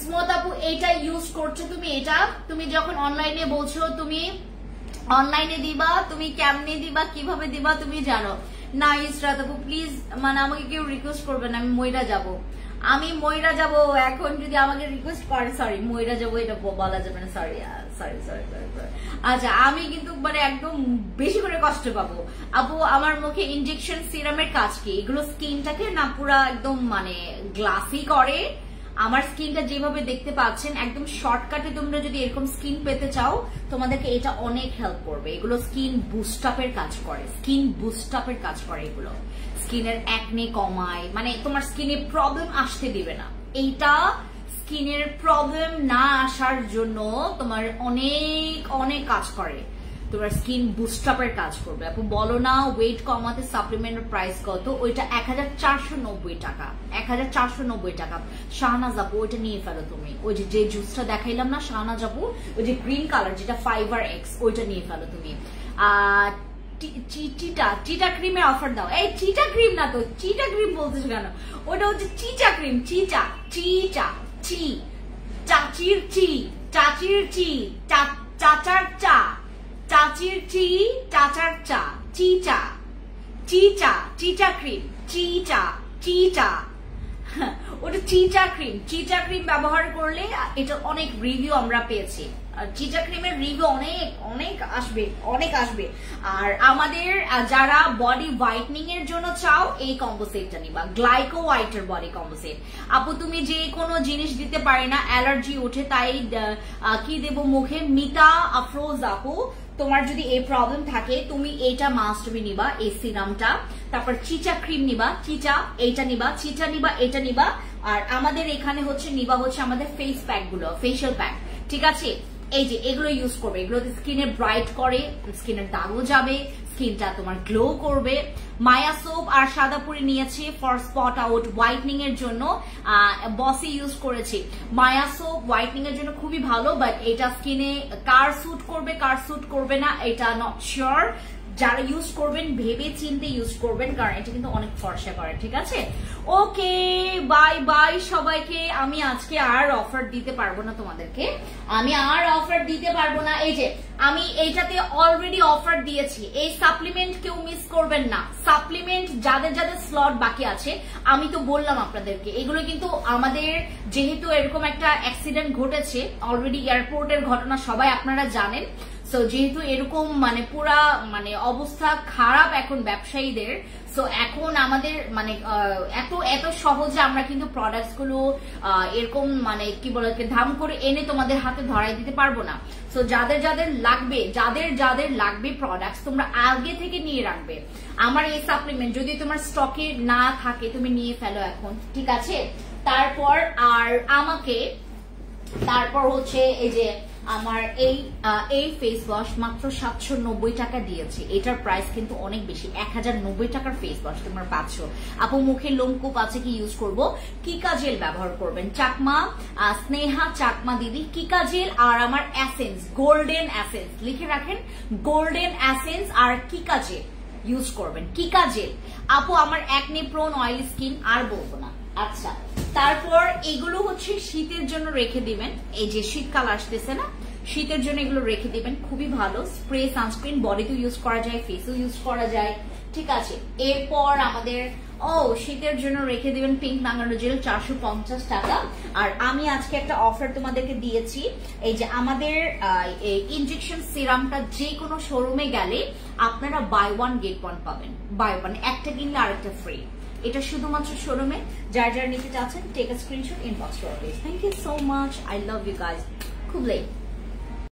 স্মুথ আপু এইটা ইউজ করছো তুমি, এটা তুমি যখন অনলাইনে বলছো তুমি অনলাইনে দিবা, তুমি কেমনে দিবা, কিভাবে দিবা তুমি জানো না। ইসরাত আপু প্লিজ মানে আমাকে কেউ রিকোয়েস্ট করবে না, আমি ময়রা যাব এখন যদি আমাকে রিকোয়েস্ট করে। সরি ময়রা যাবো এটা বলা যাবে না, সরি। আচ্ছা আমি কিন্তু মানে একদম বেশি করে কষ্ট পাবো আপু। আমার মুখে ইনজেকশন সিরামের কাজ কি? এগুলো স্কিনটাকে না পুরা একদম মানে গ্লাসি করে। আমার স্কিনটা যেভাবে দেখতে পাচ্ছেন একদম শর্টকাটে, তোমরা যদি এরকম স্কিন পেতে চাও তোমাদেরকে এটা অনেক হেল্প করবে। এগুলো স্কিন বুস্ট আপের কাজ করে, এগুলো স্কিনের অ্যাকনে কমায়, মানে তোমার স্কিনে প্রবলেম আসতে দিবে না। এইটা স্কিনের প্রবলেম না আসার জন্য তোমার অনেক অনেক কাজ করে। তোমার স্কিন বুস্ট আপের কাজ করবে। আপু বলো না ওয়েট কমাতে সাপ্লিমেন্টের প্রাইস কত? ওইটা 1490 টাকা, 1490 টাকা। শাহনাজ আপু ওইটা নিয়ে ফেলো তুমি, ওই যে জুসটা দেখাইলাম না শাহনাজ আপু, ওই যে গ্রিন কালার যেটা ফাইবার এক্স, ওইটা নিয়ে ফেলো তুমি। চিটা ক্রিমের অফার দাও। এই চিটা ক্রিম না তো, চিটা ক্রিম বলতেছ কেন? ওটা হচ্ছে চিচা ক্রিম, চিচা চিচা চি চাচির চি, চাচির চি, চাচার চা, চাচির চি, চাচার চা, চিচা চিচা, চিচা ক্রিম, চিচা চিচা, ওটা চিচা ক্রিম। চিচা ক্রিম ব্যবহার করলে এটা অনেক রিভিউ আমরা পেয়েছি। চিচা ক্রিমের রিভিউ অনেক অনেক আসবে, অনেক আসবে। আর আমাদের যারা বডি হোয়াইটনিং এর জন্য চাও এই কম্বো সেটটা নিবা, গ্লাইকো হোয়াইটের বডি কম্বো সেট। আপু তুমি যে কোনো জিনিস দিতে পারি না, অ্যালার্জি ওঠে, তাই কি দেব মুখে? মিতা আফরোজ আপু তোমার যদি এই প্রবলেম থাকে তুমি এইটা মাস্ট বি নিবা, এই সিরামটা। তারপর চিচা ক্রিম নিবা, চিচা এইটা নিবা, চিচা নিবা, এটা নিবা। আর আমাদের এখানে হচ্ছে নিবা হচ্ছে আমাদের ফেস প্যাক গুলো, ফেশিয়াল প্যাক, ঠিক আছে? এই যে এগুলো ইউজ করবে, এগুলো স্কিনে ব্রাইট করে, স্কিনের দাগও যাবে, স্কিনটা তোমার গ্লো করবে। মায়া সোপ আর সাদাপুরি নিয়েছি ফর স্পট আউট হোয়াইটনিং এর জন্য, বসি ইউজ করেছি। মায়া সোপ হোয়াইটনিং এর জন্য খুবই ভালো, বাট এটা স্কিনে কার স্যুট করবে কার স্যুট করবে না এটা নট শিওর। যারা ইউজ করবেন ভেবে চিন্তে ইউজ করবেন, কারণ এটা কিন্তু অনেক ফর্সা করে, ঠিক আছে? ওকে, বাই বাই সবাইকে। আমি আজকে আর অফার দিতে পারবো না তোমাদেরকে, আমি আর অফার দিতে পারবো না। এই যে আমি এইটাতে অলরেডি অফার দিয়েছি, এই সাপ্লিমেন্ট কেউ মিস করবেন না। সাপ্লিমেন্ট যাদের যাদের স্লট বাকি আছে, আমি তো বললাম আপনাদেরকে, এগুলো কিন্তু আমাদের যেহেতু এরকম একটা অ্যাক্সিডেন্ট ঘটেছে অলরেডি, এয়ারপোর্টের ঘটনা সবাই আপনারা জানেন। সো যেহেতু এরকম মানে পুরা মানে অবস্থা খারাপ এখন ব্যবসায়ীদের, সো এখন আমাদের মানে এত এত সহজে আমরা কিন্তু প্রোডাক্টস গুলো এরকম মানে কি বলে দাম করে এনে তোমাদের হাতে ধরাই দিতে পারবো না। সো যাদের যাদের লাগবে প্রোডাক্টস তোমরা আগে থেকে নিয়ে রাখবে। আমার এই সাপ্লিমেন্ট যদি তোমার স্টকে না থাকে তুমি নিয়ে ফেলো এখন, ঠিক আছে? তারপর আর আমাকে তারপর হচ্ছে এই যে আমার এই ফেস ওয়াশ মাত্র 790 টাকা দিয়েছে। এটার প্রাইস কিন্তু অনেক বেশি, 1090 টাকার ফেস ওয়াশ তোমরা পাচ্ছ। আপু মুখে লোমকূপ আছে কি ইউজ করব? কিকা জেল ব্যবহার করবেন, চাকমা স্নেহা চাকমা দিদি। কিকা জেল আর আমার এসেন্স, গোল্ডেন এসেন্স লিখে রাখেন, গোল্ডেন এসেন্স আর কিকা জেল ইউজ করবেন। কিকা জেল আপু আমার একনি প্রোন অয়েলি স্কিন, আর বলবো না। আচ্ছা, তারপর এগুলো হচ্ছে শীতের জন্য রেখে দিবেন, এই যে শীতকাল আসতেছে না, শীতের জন্য এগুলো রেখে দিবেন, খুবই ভালো। স্প্রে সানস্ক্রিন বডিতে ইউজ করা যায়, ফেসেও ইউজ করা যায়, ঠিক আছে? এরপর আমাদের শীতের জন্য রেখে দিবেন পিঙ্ক নাঙ্গানো জেল 450 টাকা। আর আমি আজকে একটা অফার তোমাদেরকে দিয়েছি, এই যে আমাদের ইনজেকশন সিরামটা যে কোনো শোরুমে গেলে আপনারা বাই ওয়ান গেট ওয়ান পাবেন, বাই ওয়ান, একটা কিনলে আরেকটা ফ্রি। এটা শুধুমাত্র শোরুমে, যারা যারা নিতে চাচ্ছেন টেক আ স্ক্রিনশট, ইনবক্স করো please. Thank you so much, I love you guys, খুব লেট।